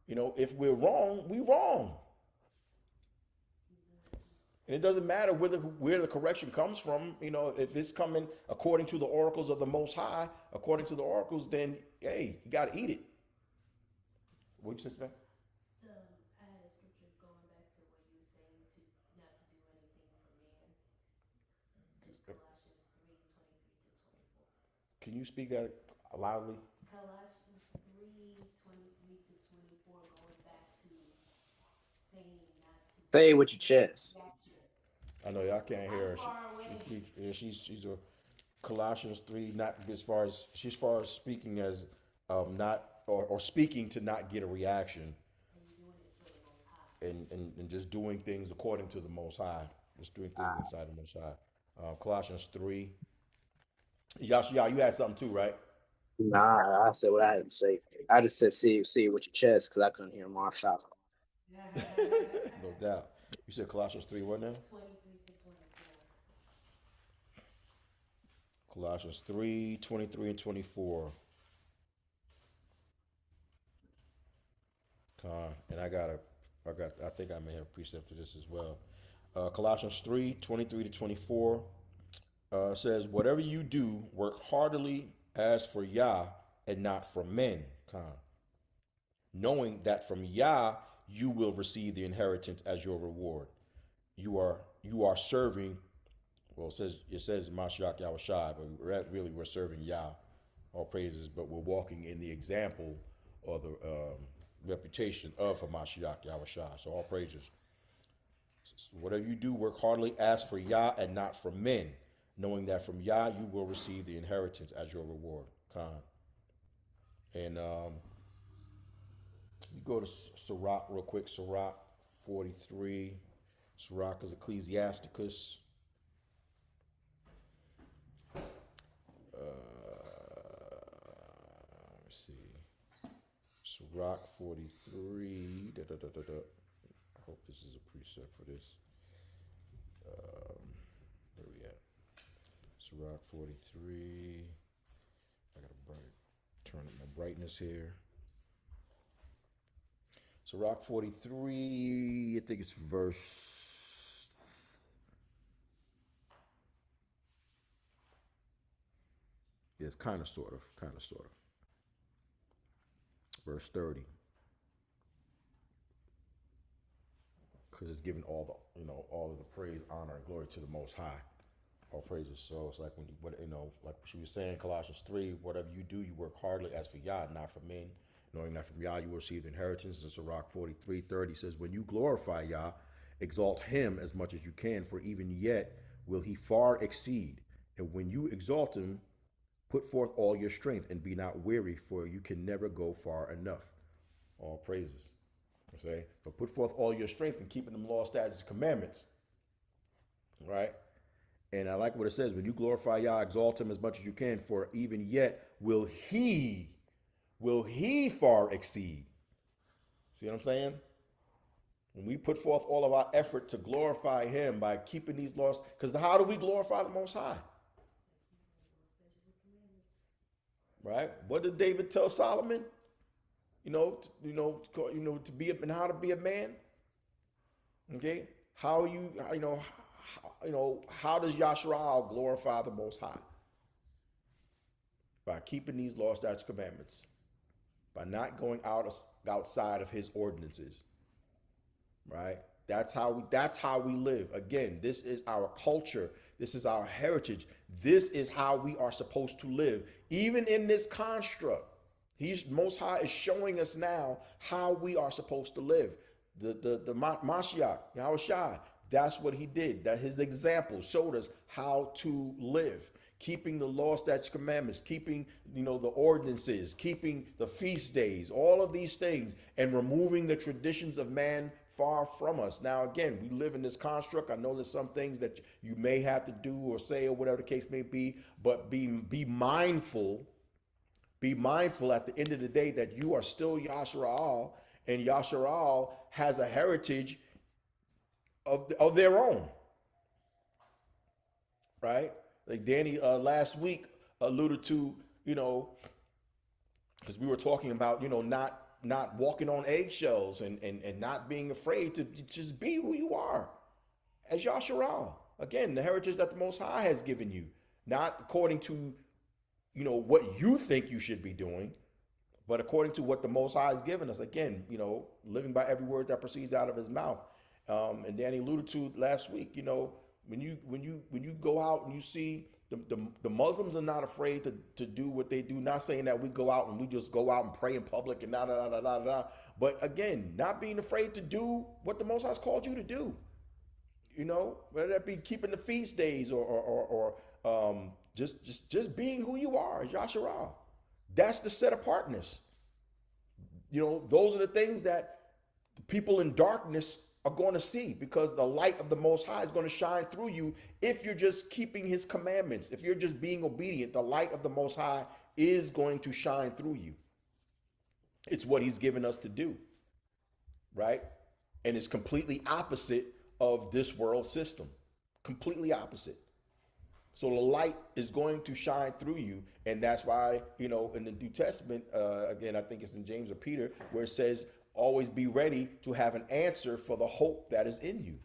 If we're wrong, we're wrong. And it doesn't matter where the correction comes from. If it's coming according to the oracles of the Most High, according to the oracles, then, hey, you got to eat it. What you say, man? I had a scripture going back to what you were saying, to not to do anything for man. It's Colossians 3:23-24. Can you speak that loudly? Colossians 3:23-24, going back to saying not to do Say it with your chest. I know y'all can't hear her. far away. She's a Colossians 3, not as far as speaking as not or speaking to not get a reaction, and just doing things according to the Most High, just doing things inside the Most High. Colossians 3. Yashia, you had something too, right? Nah, I said what I had to say. I just said see it with your chest because I couldn't hear Marshall. No doubt. You said Colossians 3, what now? 23-24. Colossians 3, 23 and 24. And I think I may have a precept to this as well. Colossians 3, 23 to 24 says, whatever you do, work heartily as for Yah and not for men, knowing that from Yah you will receive the inheritance as your reward. You are serving. Well, it says Mashiach Yahushua, but really we're serving Yah, all praises. But we're walking in the example or the reputation of Mashiach Yahushua. So all praises. So whatever you do, work heartily as for Yah and not for men, knowing that from Yah you will receive the inheritance as your reward. And you go to Sirach real quick. Sirach 43. Sirach is Ecclesiasticus. Let's see. Sirach 43. I hope this is a precept for this. Where we at? Sirach 43. I gotta turn up my brightness here. Sirach 43, I think it's verse. Yes, kind of, sort of. Verse 30. Because it's giving all of the praise, honor, and glory to the Most High. All praises. So it's like like she was saying, Colossians 3, whatever you do, you work heartily as for Yah, not for men, knowing that from Yah you will receive the inheritance. And Sirach 43:30 says, when you glorify Yah, exalt him as much as you can, for even yet will he far exceed. And when you exalt him, put forth all your strength and be not weary, for you can never go far enough. All praises. Say, but put forth all your strength in keeping them law, statutes, and commandments. right? And I like what it says, when you glorify Yah, exalt him as much as you can, for even yet will he far exceed. See what I'm saying? When we put forth all of our effort to glorify him by keeping these laws, because how do we glorify the Most High? Right? What did David tell Solomon? To be and how to be a man. Okay, how how does Yasharal glorify the Most High? By keeping these laws, statutes, commandments, by not going outside of his ordinances. Right? That's how we live. Again, this is our culture. This is our heritage. This is how we are supposed to live, even in this construct. Most High is showing us now how we are supposed to live. The Mashiach, Yahushua, that's what he did. That his example showed us how to live, keeping the law, statutes, commandments, keeping the ordinances, keeping the feast days, all of these things, and removing the traditions of man far from us. Now, again, we live in this construct. I know there's some things that you may have to do or say or whatever the case may be, but be mindful. Be mindful at the end of the day that you are still Yasharal, and Yasharal has a heritage of their own, right? Like Danny last week alluded to, because we were talking about, not walking on eggshells and not being afraid to just be who you are as Yasharal. Again, the heritage that the Most High has given you, not according to what you think you should be doing, but according to what the Most High has given us. Again, living by every word that proceeds out of his mouth. And Danny alluded to last week, when you go out and you see the Muslims are not afraid to do what they do. Not saying that we go out and we just go out and pray in public and but again, not being afraid to do what the Most High has called you to do. Whether that be keeping the feast days or just being who you are, Yasharal. That's the set apartness. Those are the things that the people in darkness are going to see, because the light of the Most High is going to shine through you if you're just keeping his commandments. If you're just being obedient, the light of the Most High is going to shine through you. It's what he's given us to do, right? And it's completely opposite of this world system. Completely opposite. So the light is going to shine through you. And that's why, in the New Testament, again, I think it's in James or Peter, where it says, always be ready to have an answer for the hope that is in you.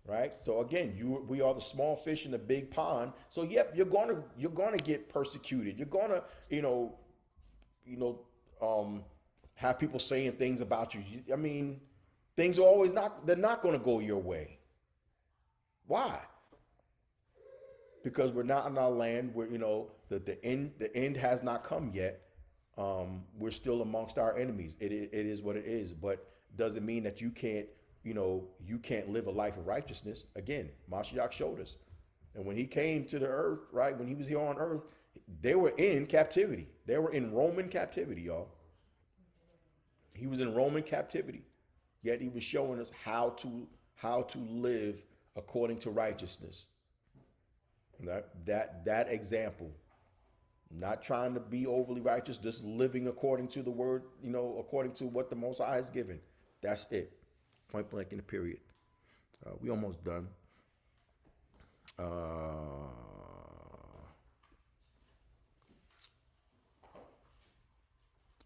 Right? So again, we are the small fish in the big pond. So yep, you're gonna get persecuted. You're gonna, have people saying things about you. I mean, things are always they're not gonna go your way. Why? Because we're not in our land where, the end has not come yet. We're still amongst our enemies. It is what it is, but doesn't mean that you can't live a life of righteousness. Again, Mashiach showed us. And when he came to the earth, right, when he was here on earth, they were in captivity. They were in Roman captivity, y'all. He was in Roman captivity, yet he was showing us how to live according to righteousness. That example, not trying to be overly righteous, just living according to the word, according to what the Most High has given. That's it. Point blank in the period. We almost done.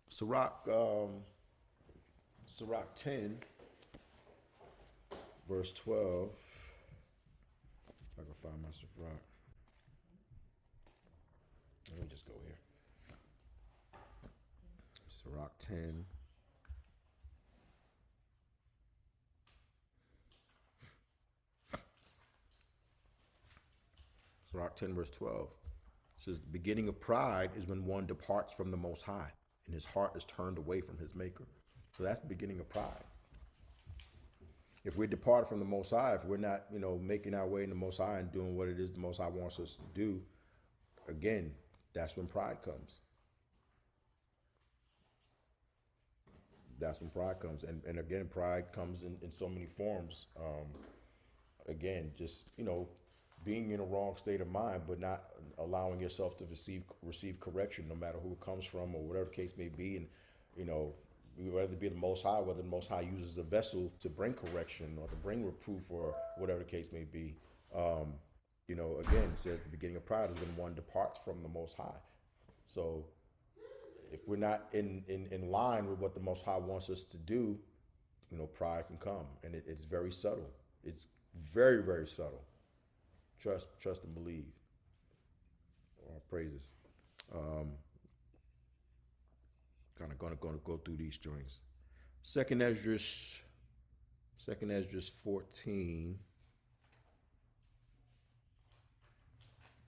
Sirach 10, verse 12. If I can find my Sirach. Let me just go here. Sirach 10. Sirach 10, verse 12. It says, the beginning of pride is when one departs from the Most High and his heart is turned away from his maker. So that's the beginning of pride. If we're departed from the Most High, if we're not, making our way in the Most High and doing what it is the Most High wants us to do, again, that's when pride comes. That's when pride comes. And again, pride comes in so many forms. again, just, being in a wrong state of mind, but not allowing yourself to receive correction, no matter who it comes from or whatever the case may be. And, whether it be the Most High, whether the Most High uses a vessel to bring correction or to bring reproof or whatever the case may be. Again, it says the beginning of pride is when one departs from the Most High. So if we're not in line with what the Most High wants us to do, pride can come, and it's very subtle. It's very, very subtle. Trust and believe. All praises. Kind of gonna go through these joints. Second Esdras 14.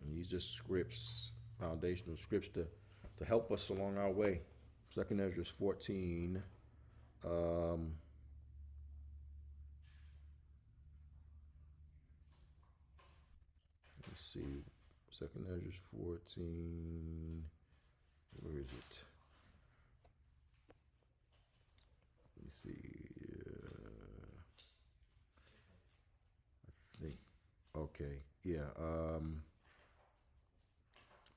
And these are scripts, foundational scripts to help us along our way. Second Esdras 14. Let's see. Second Esdras 14. Where is it? Let me see. I think. Okay. Yeah.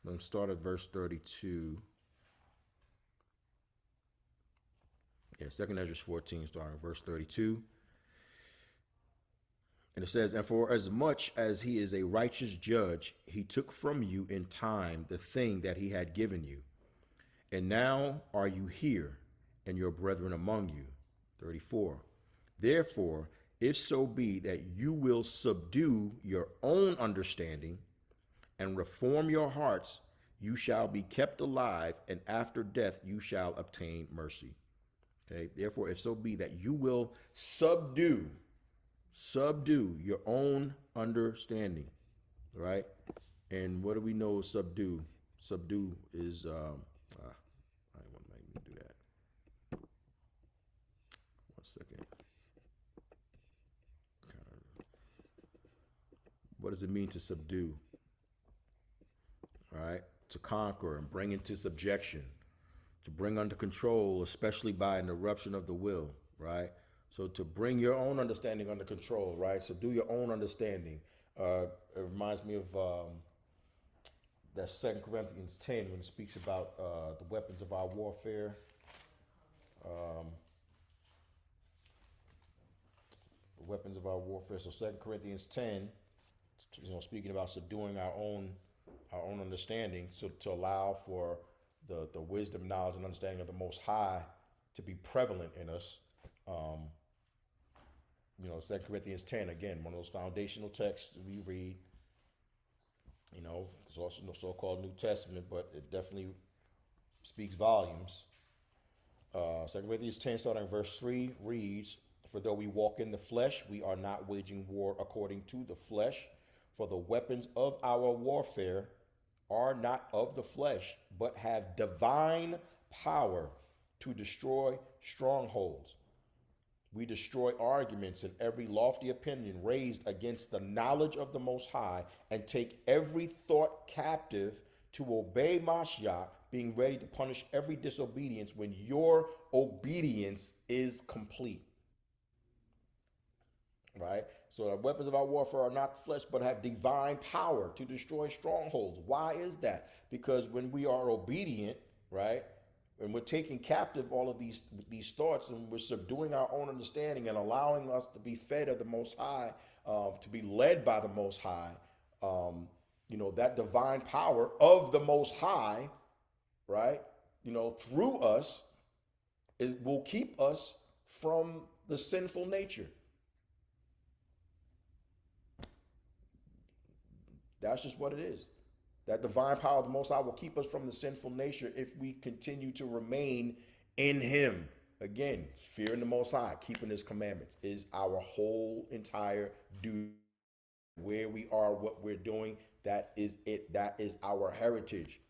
Let's start at verse 32. Yeah, Second Esdras 14, starting at verse 32. And it says, "And for as much as he is a righteous judge, he took from you in time the thing that he had given you. And now are you here, and your brethren among you." 34. "Therefore, if so be that you will subdue your own understanding and reform your hearts, you shall be kept alive, and after death you shall obtain mercy." Okay. Therefore, if so be that you will subdue your own understanding, right? And what do we know subdue? Subdue is, I don't want to make me do that. 1 second. What does it mean to subdue? All right. To conquer and bring into subjection, to bring under control, especially by an eruption of the will, right? So to bring your own understanding under control, right? Subdue your own understanding. It reminds me of that 2 Corinthians 10 when it speaks about the weapons of our warfare. The weapons of our warfare. So 2 Corinthians 10, speaking about subduing our own understanding, so to allow for the wisdom, knowledge, and understanding of the Most High to be prevalent in us. 2 Corinthians 10, again, one of those foundational texts we read. It's also the so-called New Testament, but it definitely speaks volumes. 2 Corinthians 10, starting verse 3, reads, "For though we walk in the flesh, we are not waging war according to the flesh. For the weapons of our warfare are not of the flesh, but have divine power to destroy strongholds. We destroy arguments and every lofty opinion raised against the knowledge of the Most High, and take every thought captive to obey Mashiach, being ready to punish every disobedience when your obedience is complete." Right? So the weapons of our warfare are not the flesh, but have divine power to destroy strongholds. Why is that? Because when we are obedient, right, and we're taking captive all of these thoughts, and we're subduing our own understanding and allowing us to be fed of the Most High, to be led by the Most High, that divine power of the Most High, right, through us, it will keep us from the sinful nature. That's just what it is. That divine power of the Most High will keep us from the sinful nature if we continue to remain in Him. Again, fearing the Most High, keeping His commandments is our whole entire duty. Where we are, what we're doing, that is it. That is our heritage.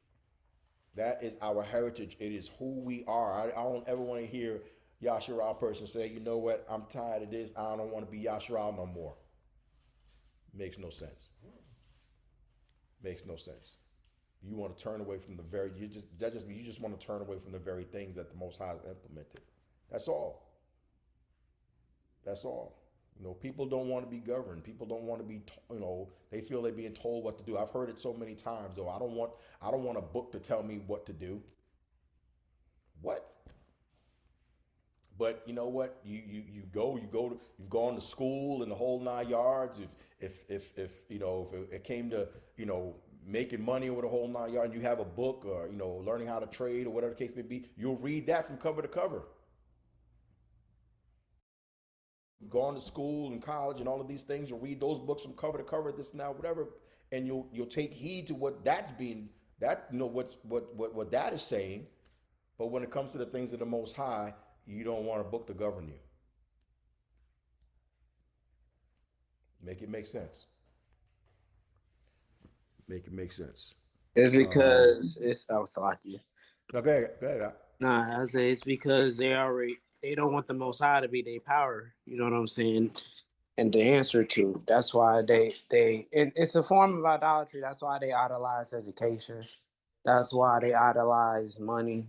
That is our heritage. It is who we are. I don't ever want to hear Yasharal person say, "You know what? I'm tired of this. I don't want to be Yasharal no more." Makes no sense. Makes no sense. You want to turn away from you just want to turn away from the very things that the Most High has implemented. That's all. That's all. You know, people don't want to be governed. People don't want to be, you know, they feel they're being told what to do. I've heard it so many times. Though I don't want a book to tell me what to do. What? But you know what? You've gone to school and the whole 9 yards. If you know, if it came to, you know, making money with a whole 9 yards, and you have a book, or, you know, learning how to trade or whatever the case may be, you'll read that from cover to cover. You've gone to school and college and all of these things, you'll read those books from cover to cover, this and that, whatever, and you'll take heed to what that's being, that, you know, what that is saying. But when it comes to the things of the Most High, you don't want a book to govern you. Make it make sense. Make it make sense. It's because it's Salaki. No, go ahead. Go ahead. Nah, I say it's because they don't want the Most High to be their power. You know what I'm saying? And the answer to that's why it's a form of idolatry. That's why they idolize education. That's why they idolize money,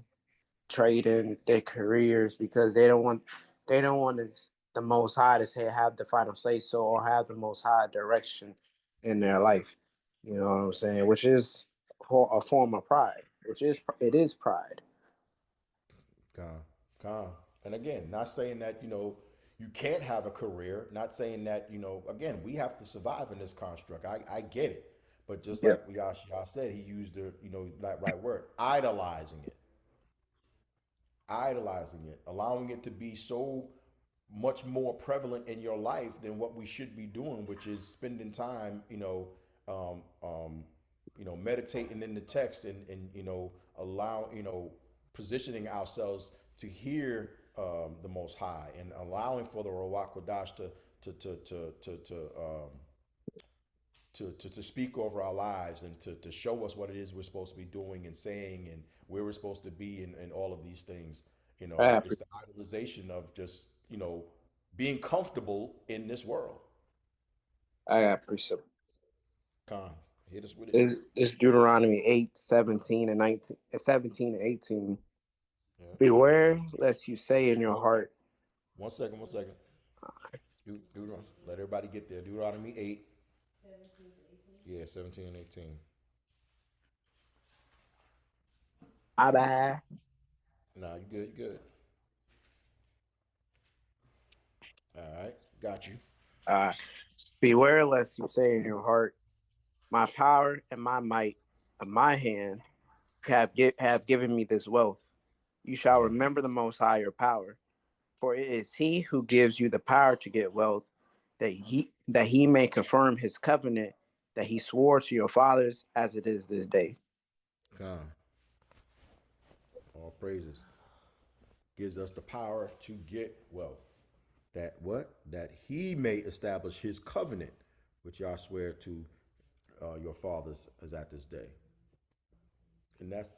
trading, their careers, because they don't want the Most High to say have the final say so or have the Most High direction in their life. You know what I'm saying? Which is a form of pride. It is pride. Con. And again, not saying that, you know, you can't have a career, not saying that, you know, again, we have to survive in this construct. I get it. But just like y'all said, he used the, you know, that right word, idolizing it, allowing it to be so much more prevalent in your life than what we should be doing, which is spending time, meditating in the text and you know, positioning ourselves to hear the Most High and allowing for the Ruach Kodash to speak over our lives and to show us what it is we're supposed to be doing and saying and where we're supposed to be and all of these things. You know, it's the idolization of just, you know, being comfortable in this world. I got precept. Con, hit us with it. It's Deuteronomy 8:17 and 19, 17 and 18. Yeah. Beware lest you say in your heart. One second. Deuteronomy. Let everybody get there. Deuteronomy 8. 17 to 18. Yeah, 17 and 18. My bad. Nah, you good. All right, got you. Beware lest you say in your heart, my power and my might and my hand have given me this wealth. You shall remember the Most High your power, for it is He who gives you the power to get wealth, that he may confirm His covenant that He swore to your fathers as it is this day. Con. All praises. Gives us the power to get wealth. That what? That He may establish His covenant, which y'all swear to your fathers as at this day. And that's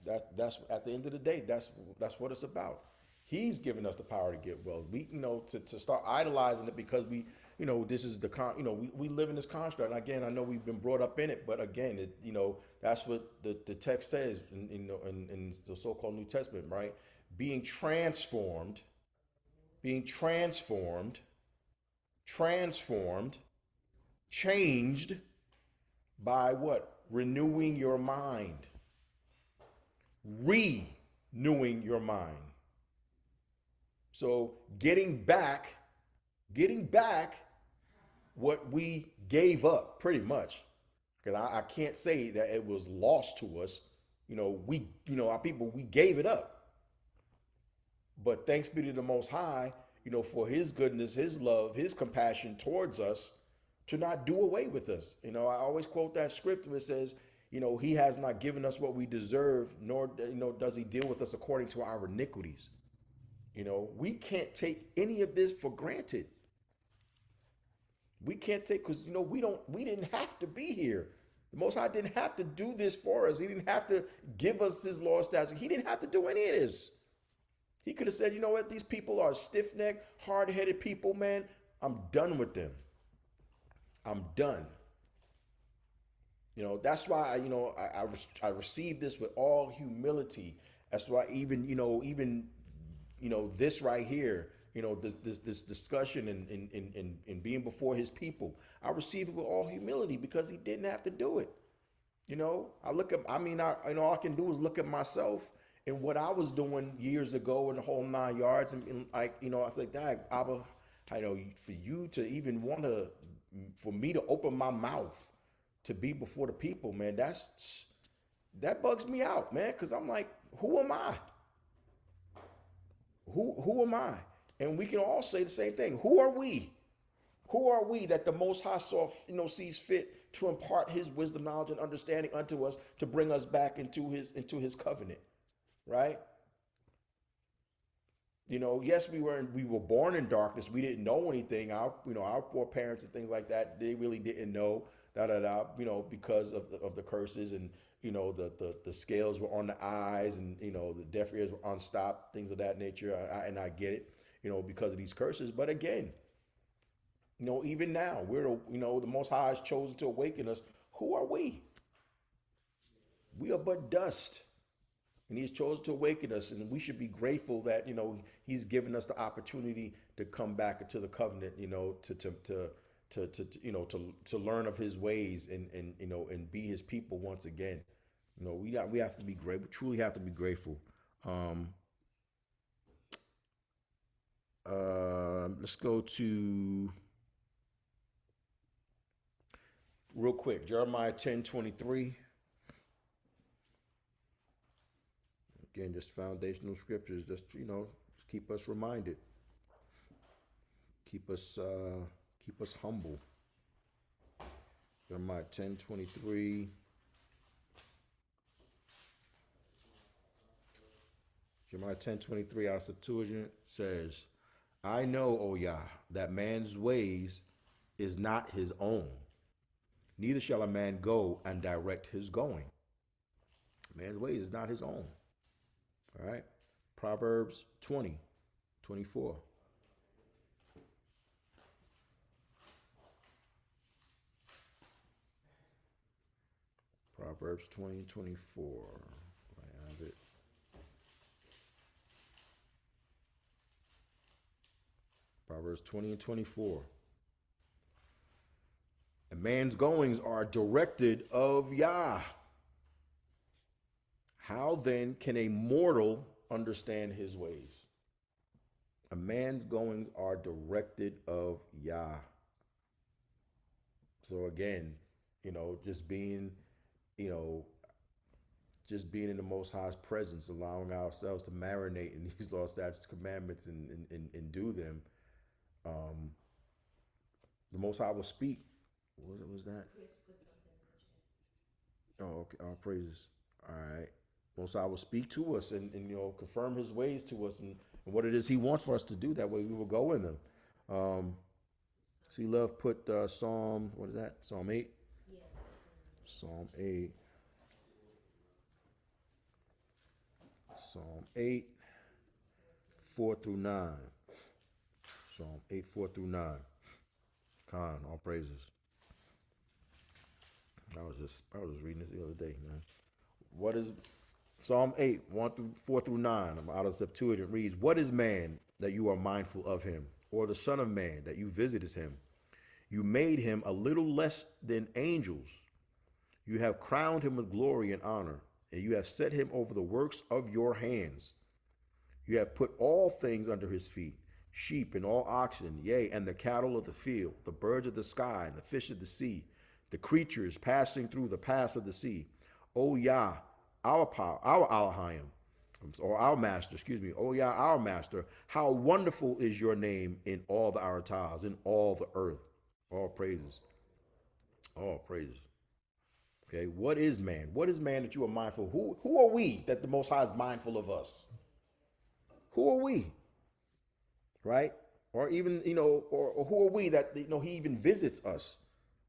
at the end of the day, that's what it's about. He's given us the power to get wealth. We, you know, to start idolizing it because we, you know, this is we live in this construct. And again, I know we've been brought up in it, but again, you know, that's what the text says in the so-called New Testament, right? Being transformed, changed by what? Renewing your mind. Renewing your mind. So getting back what we gave up, pretty much. Because I can't say that it was lost to us. You know, our people, we gave it up. But thanks be to the Most High, you know, for His goodness, His love, His compassion towards us to not do away with us. You know, I always quote that script where it says, you know, He has not given us what we deserve, nor, you know, does He deal with us according to our iniquities. You know, we can't take any of this for granted. We can't take, because, you know, we didn't have to be here. The Most High didn't have to do this for us. He didn't have to give us His law statute. He didn't have to do any of this. He could have said, you know what, these people are stiff-necked, hard-headed people, man. I'm done with them. I'm done. You know, that's why, you know, I received this with all humility. That's why even this right here, this discussion and being before his people. I receive it with all humility because he didn't have to do it. All I can do is look at myself and what I was doing years ago in the whole 9 yards. And like, I was like, Dad, Abba, for you to even for me to open my mouth to be before the people, man, that bugs me out, man. Cause I'm like, who am I? Who am I? And we can all say the same thing. Who are we? Who are we that the Most High sees fit to impart his wisdom, knowledge, and understanding unto us to bring us back into his covenant, right? Yes, we were born in darkness. We didn't know anything. Our foreparents and things like that, they really didn't know, because of the curses, and the scales were on the eyes, and the deaf ears were unstopped, things of that nature. I get it, because of these curses. But again, even now, we're the Most High has chosen to awaken us. Who are we? We are but dust. And he's chosen to awaken us, and we should be grateful that he's given us the opportunity to come back into the covenant, to learn of his ways and be his people once again. We have to be great. We truly have to be grateful. Let's go to real quick Jeremiah 10:23. Again, just foundational scriptures, just keep us reminded, keep us humble. Jeremiah 10:23. Jeremiah 10:23 out of Septuagint says, I know, O Yah, that man's ways is not his own, neither shall a man go and direct his going. Man's way is not his own. All right. Proverbs 20:24. Proverbs 20:24. I have it. Proverbs 20:24. A man's goings are directed of Yah. How then can a mortal understand his ways? A man's goings are directed of Yah. So again, just being in the Most High's presence, allowing ourselves to marinate in these laws, statutes, commandments, and do them. The Most High will speak. What was that? Chris put something in the chat. Oh, okay. All praises. All right. Most High will speak to us and confirm his ways to us and what it is he wants for us to do. That way we will go in them. See, Love put Psalm, what is that? Psalm 8? Yeah. Psalm 8. Psalm 8, 4 through 9. Psalm 8, 4 through 9. Khan, all praises. I was just reading this the other day, man. What is Psalm 8, 4 through 9, I'm out of Septuagint, reads, What is man that you are mindful of him, or the son of man that you visitest him? You made him a little less than angels. You have crowned him with glory and honor, and you have set him over the works of your hands. You have put all things under his feet, sheep and all oxen, yea, and the cattle of the field, the birds of the sky and the fish of the sea, the creatures passing through the paths of the sea. O Yah, our power, our Elohim, or our master, O Yah, our master, how wonderful is your name in all the Aratas, in all the earth. All praises. All praises. Okay, what is man? What is man that you are mindful? Who are we that the Most High is mindful of us? Who are we? Right? Or even, or who are we that, he even visits us,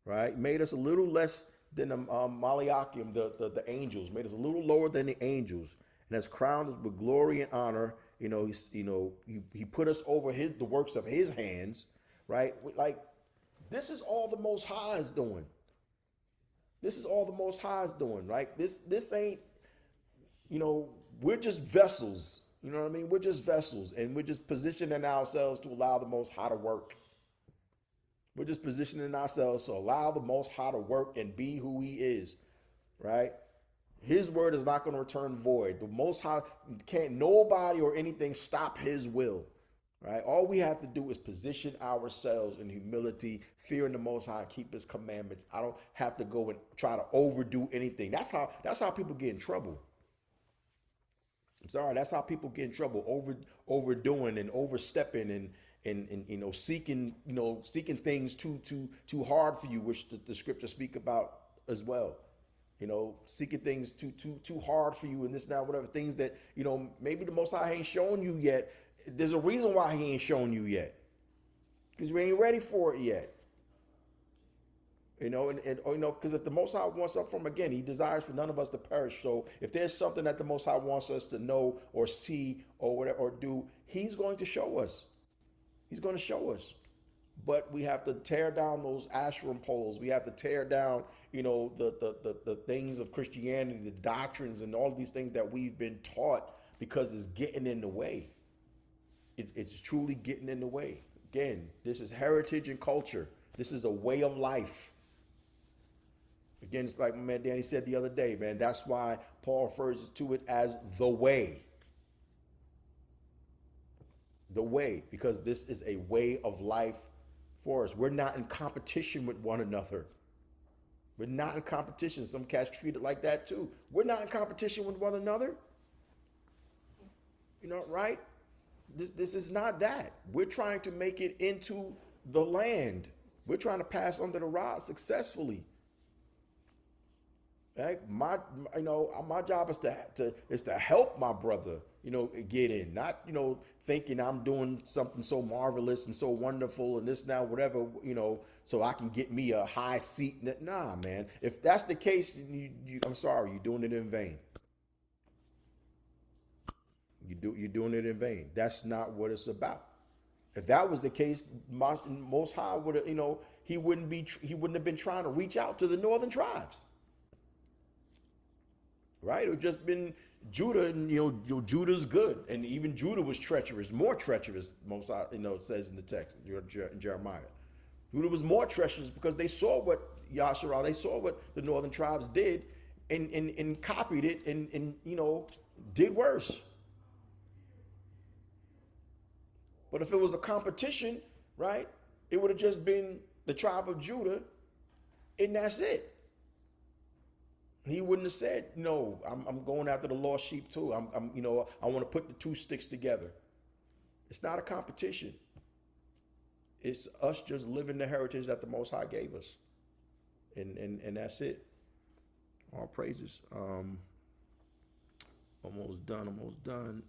right? Made us a little less than the Malachiim, the angels, made us a little lower than the angels, and has crowned us with glory and honor. He put us over the works of his hands, right? Like, this is all the Most High is doing. This is all the Most High is doing, right? This ain't, we're just vessels, You know what I mean? We're just vessels, and we're just positioning ourselves to allow the Most High to work. We're just positioning ourselves to allow the Most High to work and be who He is, right? His word is not going to return void. The Most High can't nobody or anything stop His will, right? All we have to do is position ourselves in humility, fearing the Most High, keep His commandments. I don't have to go and try to overdo anything. That's how people get in trouble. I'm sorry, that's how people get in trouble, overdoing and overstepping and seeking things too hard for you, which the scriptures speak about as well. Seeking things too hard for you, and this now whatever things that maybe the Most High ain't shown you yet. There's a reason why He ain't shown you yet, because you ain't ready for it yet. Because if the Most High wants something from, again, He desires for none of us to perish. So if there's something that the Most High wants us to know or see or whatever or do, He's going to show us. He's going to show us. But we have to tear down those Asherim poles. We have to tear down, the things of Christianity, the doctrines, and all of these things that we've been taught, because it's getting in the way. It's truly getting in the way. Again, this is heritage and culture. This is a way of life. Again, it's like my man Danny said the other day, man. That's why Paul refers to it as the way. The way, because this is a way of life for us. We're not in competition with one another. We're not in competition. Some cats treat it like that too. We're not in competition with one another. Right? This is not that. We're trying to make it into the land. We're trying to pass under the rod successfully. Right? My job is to help my brother, get in, not, thinking I'm doing something so marvelous and so wonderful and this now, whatever, so I can get me a high seat. Nah, man. If that's the case, I'm sorry, you're doing it in vain. You're doing it in vain. That's not what it's about. If that was the case, Most High would have, he wouldn't have been trying to reach out to the northern tribes. Right? It would just been Judah, and Judah's good, and even Judah was treacherous, more treacherous. Most it says in the text, in Jeremiah, Judah was more treacherous because they saw what Yasharah, they saw what the northern tribes did, and copied it, and did worse. But if it was a competition, right, it would have just been the tribe of Judah, and that's it. He wouldn't have said, no, I'm going after the lost sheep too. I want to put the two sticks together. It's not a competition. It's us just living the heritage that the Most High gave us. And that's it. All praises. Almost done.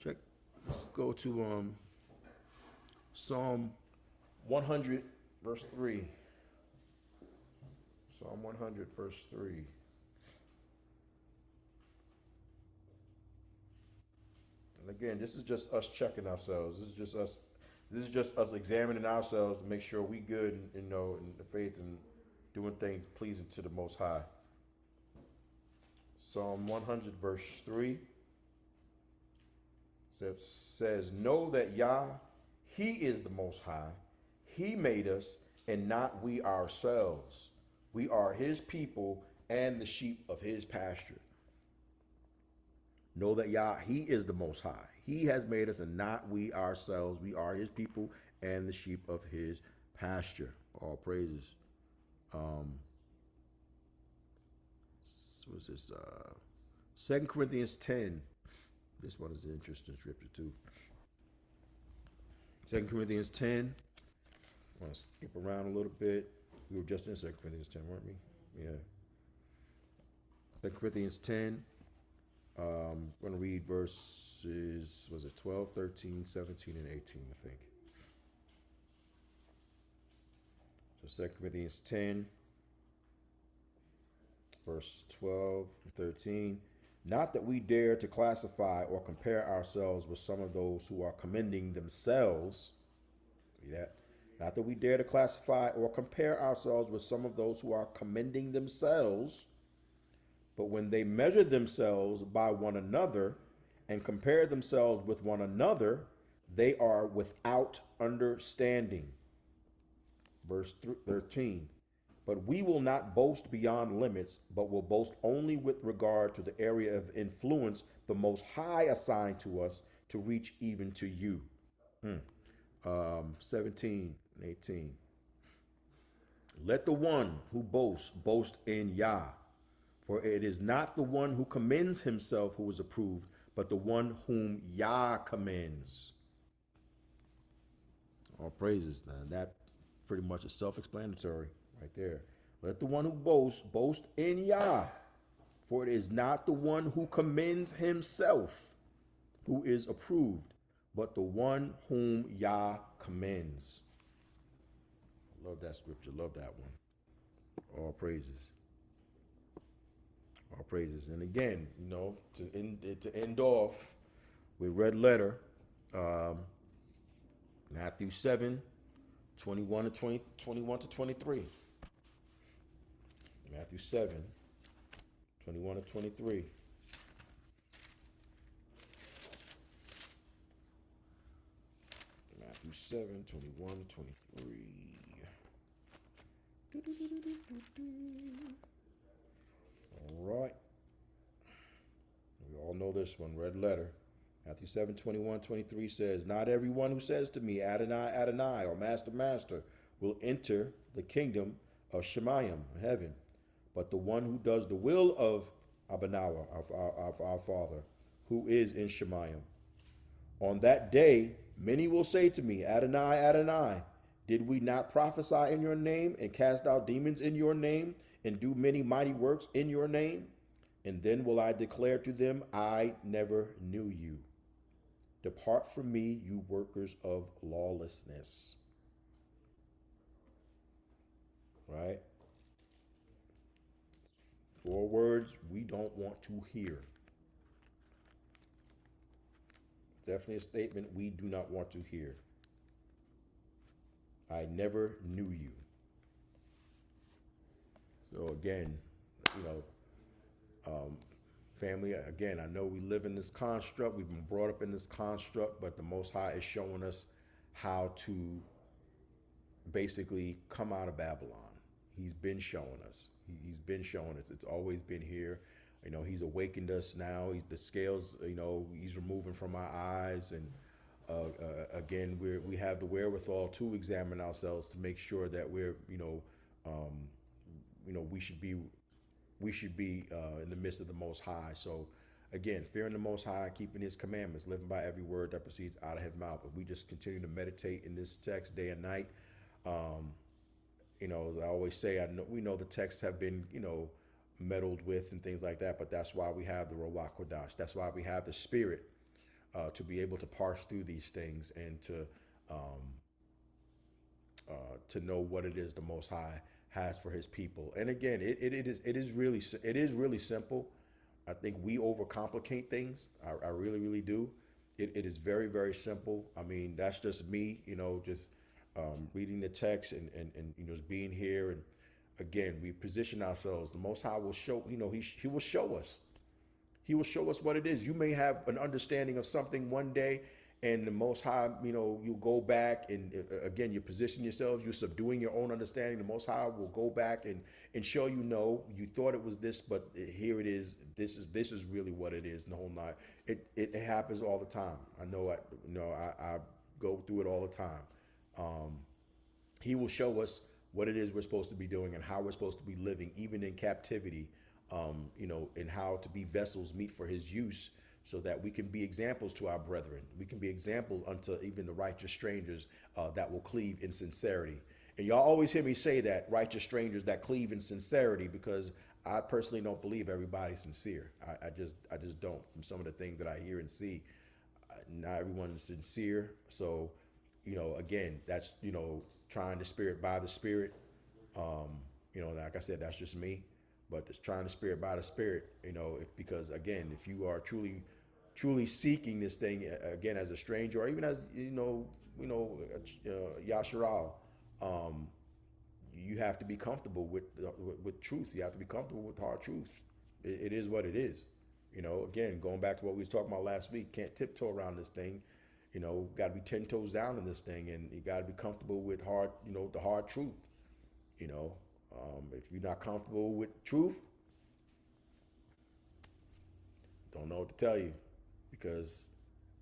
Check. Let's go to Psalm 100. Verse 3. Psalm 100, verse 3. And again, this is just us checking ourselves. This is just us examining ourselves to make sure we good, in the faith and doing things pleasing to the Most High. Psalm 100, verse 3 says, know that Yah, He is the Most High. He made us and not we ourselves. We are His people and the sheep of His pasture. Know that Yah, He is the Most High. He has made us and not we ourselves. We are His people and the sheep of His pasture. All praises. What's this? 2 Corinthians 10. This one is an interesting scripture too. 2 Corinthians 10. I want to skip around a little bit. We were just in 2 Corinthians 10, weren't we? Yeah. 2 Corinthians 10. I'm going to read verses, 12, 13, 17, and 18, I think. So 2 Corinthians 10, verse 12, 13. Not that we dare to classify or compare ourselves with some of those who are commending themselves. See that? Not that we dare to classify or compare ourselves with some of those who are commending themselves, But when they measure themselves by one another and compare themselves with one another, they are without understanding. Verse 13. But we will not boast beyond limits, but will boast only with regard to the area of influence the Most High assigned to us to reach even to you. 17 and 18. Let the one who boasts boast in Yah, for it is not the one who commends himself who is approved, but the one whom Yah commends. All praises. Now that pretty much is self-explanatory right there. Let the one who boasts boast in Yah, for it is not the one who commends himself who is approved, but the one whom Yah commends. Love that scripture. Love that one. All praises. All praises. And again, to end off with red letter, Matthew 7, 21 to 23. Matthew 7, 21 to 23. Matthew 7, 21 to 23. All right. We all know this one, red letter. Matthew 7, 21, 23 says, not everyone who says to me, Adonai, Adonai, or Master, Master, will enter the kingdom of Shemayim, heaven, but the one who does the will of Abanawa, of our Father, who is in Shemayim. On that day, many will say to me, Adonai, Adonai, did we not prophesy in your name and cast out demons in your name and do many mighty works in your name? And then will I declare to them, I never knew you. Depart from me, you workers of lawlessness. Right? 4 words we don't want to hear. Definitely a statement we do not want to hear. I never knew you. So again, family, again, I know we live in this construct. We've been brought up in this construct, but the Most High is showing us how to basically come out of Babylon. He's been showing us. He's been showing us. It's always been here. He's awakened us now. The scales, he's removing from our eyes. And again, we have the wherewithal to examine ourselves to make sure that we're, we should be in the midst of the Most High. So again, fearing the Most High, keeping his commandments, living by every word that proceeds out of his mouth. If we just continue to meditate in this text day and night, as I always say, we know the texts have been, meddled with and things like that, but that's why we have the Ruach Kodash. That's why we have the Spirit to be able to parse through these things and to know what it is the Most High has for his people. And again, it is really simple. I think we overcomplicate things. I really, really do. It is very, very simple. I mean, that's just me, just reading the text and just being here. And again, we position ourselves. The Most High will show, he will show us. He will show us what it is. You may have an understanding of something one day, and the Most High, you'll go back and again, you position yourselves, you're subduing your own understanding. The Most High will go back and show you thought it was this, but here it is. This is really what it is. And the whole night, it happens all the time. I know. I go through it all the time. He will show us what it is we're supposed to be doing and how we're supposed to be living, even in captivity. And how to be vessels meet for his use, so that we can be examples to our brethren. We can be example unto even the righteous strangers that will cleave in sincerity. And y'all always hear me say that, righteous strangers that cleave in sincerity, because I personally don't believe everybody's sincere. I just don't. From some of the things that I hear and see, not everyone is sincere. So, again, that's, trying the spirit by the spirit. Like I said, that's just me. But it's trying the spirit by the spirit, because again, if you are truly seeking this thing again as a stranger, or even as Yasharal, you have to be comfortable with truth. You have to be comfortable with hard truth. it is what it is. You know, again, going back to what we was talking about last week, can't tiptoe around this thing. You know, got to be 10 toes down in this thing, and you got to be comfortable with hard, you know, the hard truth. You know, if you're not comfortable with truth, don't know what to tell you, because,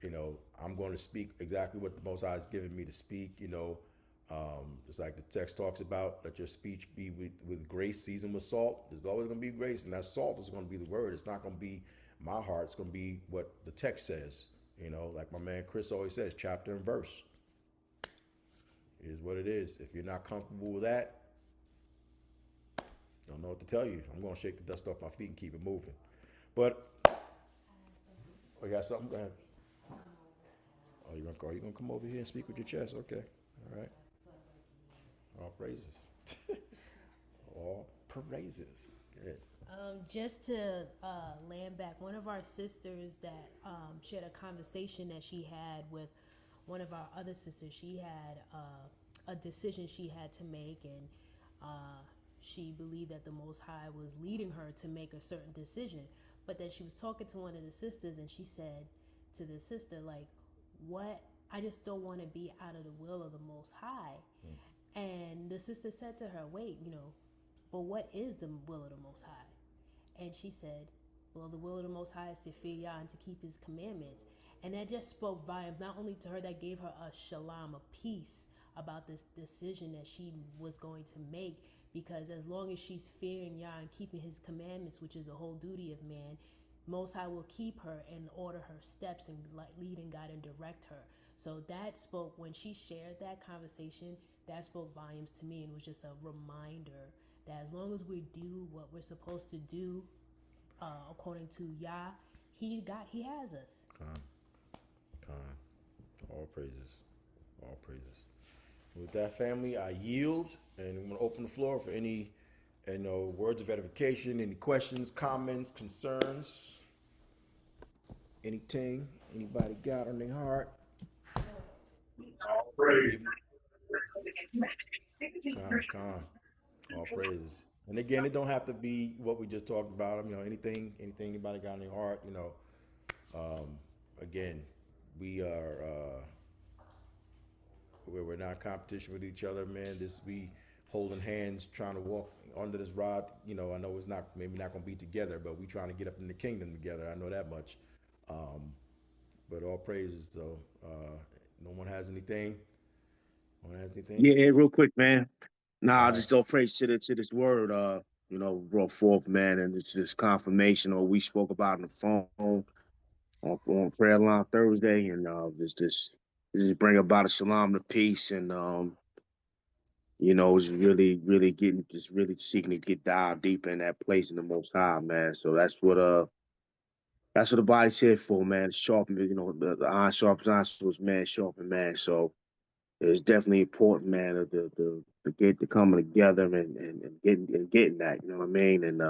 you know, I'm going to speak exactly what the Most High has given me to speak. You know, just like the text talks about, let your speech be with grace, seasoned with salt. There's always going to be grace, and that salt is going to be the word. It's not going to be my heart. It's going to be what the text says. You know, like my man Chris always says, chapter and verse. It is what it is. If you're not comfortable with that, don't know what to tell you. I'm going to shake the dust off my feet and keep it moving. But, oh, you got something? Go ahead. Oh, you gonna come over here and speak with your chest? Okay, all right. All praises. All praises. Good. Just to land back, one of our sisters that she had a conversation that she had with one of our other sisters. She had a decision she had to make, and she believed that the Most High was leading her to make a certain decision. But then she was talking to one of the sisters, and she said to the sister, like, what? I just don't want to be out of the will of the Most High. And the sister said to her, wait, you know, but what is the will of the Most High? And she said, well, the will of the Most High is to fear Yah and to keep his commandments. And that just spoke volumes, not only to her, that gave her a shalom, a peace about this decision that she was going to make. Because as long as she's fearing Yah and keeping his commandments, which is the whole duty of man, Most High will keep her and order her steps and lead and guide and direct her. So that spoke, when she shared that conversation, that spoke volumes to me, and was just a reminder that as long as we do what we're supposed to do, according to Yah, he has us. Con. All praises. All praises. With that, family, I yield, and I'm going to open the floor for any, you know, words of edification, any questions, comments, concerns, anything anybody got on their heart. Con. All praises. And again, it don't have to be what we just talked about. You know, anything anybody got on their heart. You know, again, we are we're not in competition with each other, man. We holding hands, trying to walk under this rod. You know, I know it's not maybe not gonna be together, but we trying to get up in the kingdom together. I know that much. But all praises. So, no one has anything. No one has anything. Yeah, real quick, man. Nah, I All right. just don't praise to this word, you know, brought forth, man, and it's this confirmation or we spoke about on the phone on prayer line Thursday, and this is bring about a shalom to peace, and you know, it's really getting just really seeking to get dive deeper in that place in the Most High, man. So that's what the body's here for, man. Sharpen, you know, the iron sharpens iron, so it's man sharpen man. So it's definitely important, man, to get to coming together and getting that, you know what I mean? And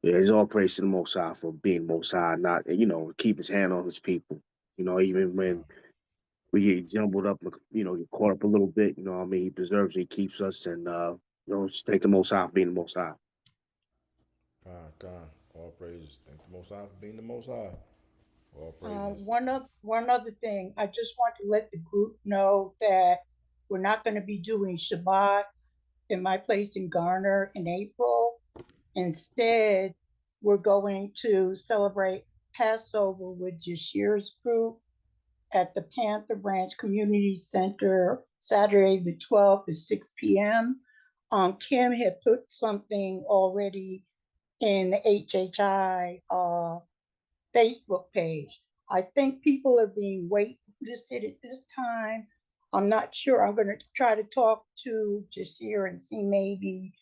yeah, it's all praise to the Most High for being Most High, not, you know, keep his hand on his people. You know, even when we get jumbled up, you know, get caught up a little bit, you know what I mean? He preserves, he keeps us, and you know, just thank the Most High for being the Most High. Con. All praises. Thank the Most High for being the Most High. All praises. One other thing, I just want to let the group know that we're not going to be doing Shabbat in my place in Garner in April. Instead, we're going to celebrate Passover with Jashir's group at the Panther Branch Community Center Saturday the 12th at 6 p.m. Kim had put something already in the HHI Facebook page. I think people are being waitlisted at this time. I'm not sure. I'm going to try to talk to Jasir and see maybe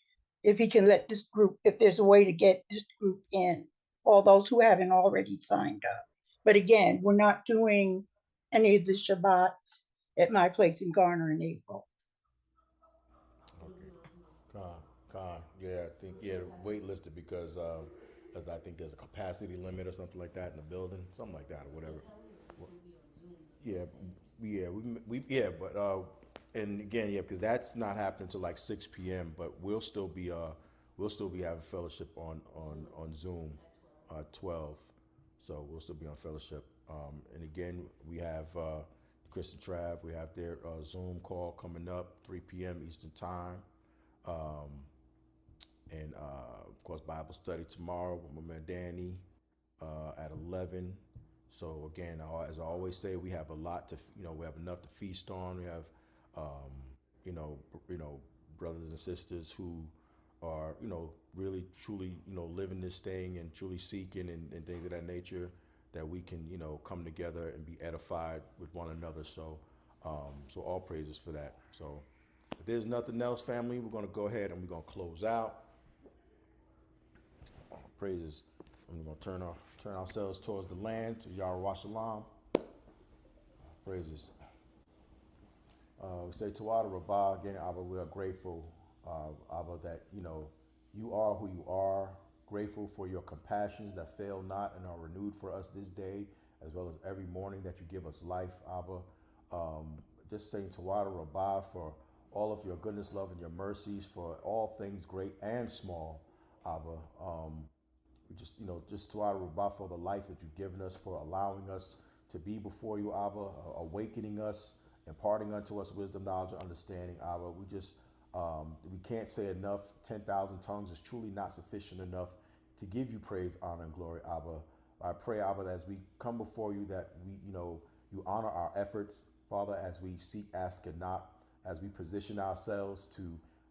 if he can let this group, if there's a way to get this group in, all those who haven't already signed up. But again, we're not doing any of the Shabbats at my place in Garner in April. Okay. Con. Yeah, I think waitlisted because I think there's a capacity limit or something like that in the building, something like that or whatever. Yeah, but and again, yeah, because that's not happening till like 6 p.m. But we'll we'll still be having fellowship on Zoom, 12. So we'll still be on fellowship. And again, we have Chris and Trav. We have their Zoom call coming up, 3 p.m. Eastern Time. And of course, Bible study tomorrow with my man Danny at 11. So again, as I always say, we have a lot to, we have enough to feast on. We have, brothers and sisters who are, really, truly, living this thing and truly seeking and things of that nature, that we can, come together and be edified with one another. So, so all praises for that. So if there's nothing else, family, we're going to go ahead and we're going to close out. Praises. And we're going to turn ourselves towards the land, to Yahweh Shalom. Praises. We say Tawada Rabbah again, Abba, we are grateful, Abba, that, you are who you are. Grateful for your compassions that fail not and are renewed for us this day, as well as every morning that you give us life, Abba. Just saying Tawada Rabbah for all of your goodness, love, and your mercies, for all things great and small, Abba. We just Tawada Rabbah for the life that you've given us, for allowing us to be before you, Abba, awakening us, imparting unto us wisdom, knowledge, and understanding, Abba. We can't say enough. 10,000 tongues is truly not sufficient enough to give you praise, honor, and glory, Abba. I pray, Abba, that as we come before you, that we, you honor our efforts, Father, as we seek, ask, and knock, as we position ourselves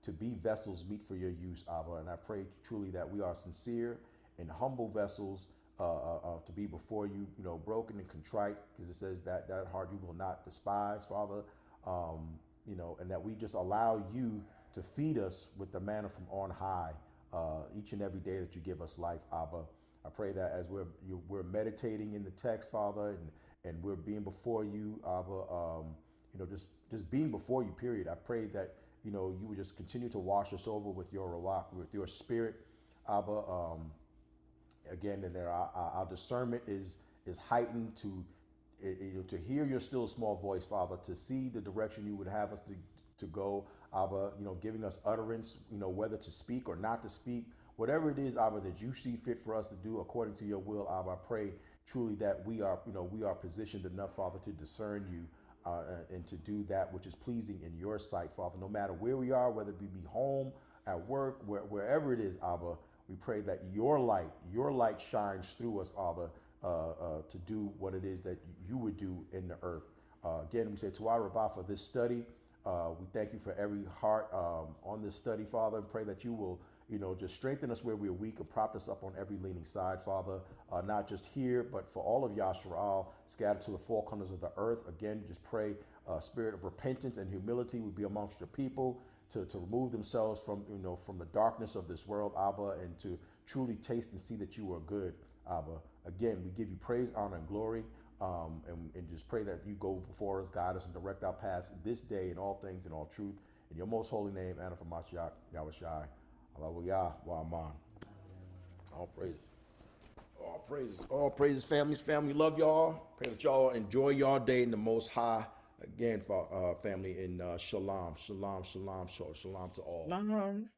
to be vessels meet for your use, Abba. And I pray truly that we are sincere and humble vessels to be before you, broken and contrite, because it says that heart you will not despise, Father. And that we just allow you to feed us with the manna from on high each and every day that you give us life, Abba. I pray that as we're meditating in the text, Father, and we're being before you, Abba, just being before you, period. I pray that, you would just continue to wash us over with your Ruach, with your spirit, Abba. Again, and our discernment is heightened to hear your still small voice, Father, to see the direction you would have us to go, Abba, giving us utterance, whether to speak or not to speak, whatever it is, Abba, that you see fit for us to do according to your will, Abba. I pray truly that we are positioned enough, Father, to discern you and to do that which is pleasing in your sight, Father, no matter where we are, whether we be home, at work, wherever it is, Abba. We pray that your light shines through us, Father, to do what it is that you would do in the earth. Again, we say Tawada Rabbah for this study. We thank you for every heart on this study, Father, and pray that you will, just strengthen us where we're weak and prop us up on every leaning side, Father, not just here, but for all of Yasharal scattered to the four corners of the earth. Again, just pray a spirit of repentance and humility would be amongst your people, to remove themselves from, from the darkness of this world, Abba, and to truly taste and see that you are good, Abba. Again, we give you praise, honor, and glory, and just pray that you go before us, guide us, and direct our paths this day in all things, in all truth. In your most holy name, Anna from Mashiach, Yahweh Shai, Hallelujah, Wa'aman. All praises. All praises. All praises, families. Family, love y'all. Pray that y'all enjoy y'all day in the Most High. Again, for family, in shalom, shalom, shalom, shalom to all. Shalom.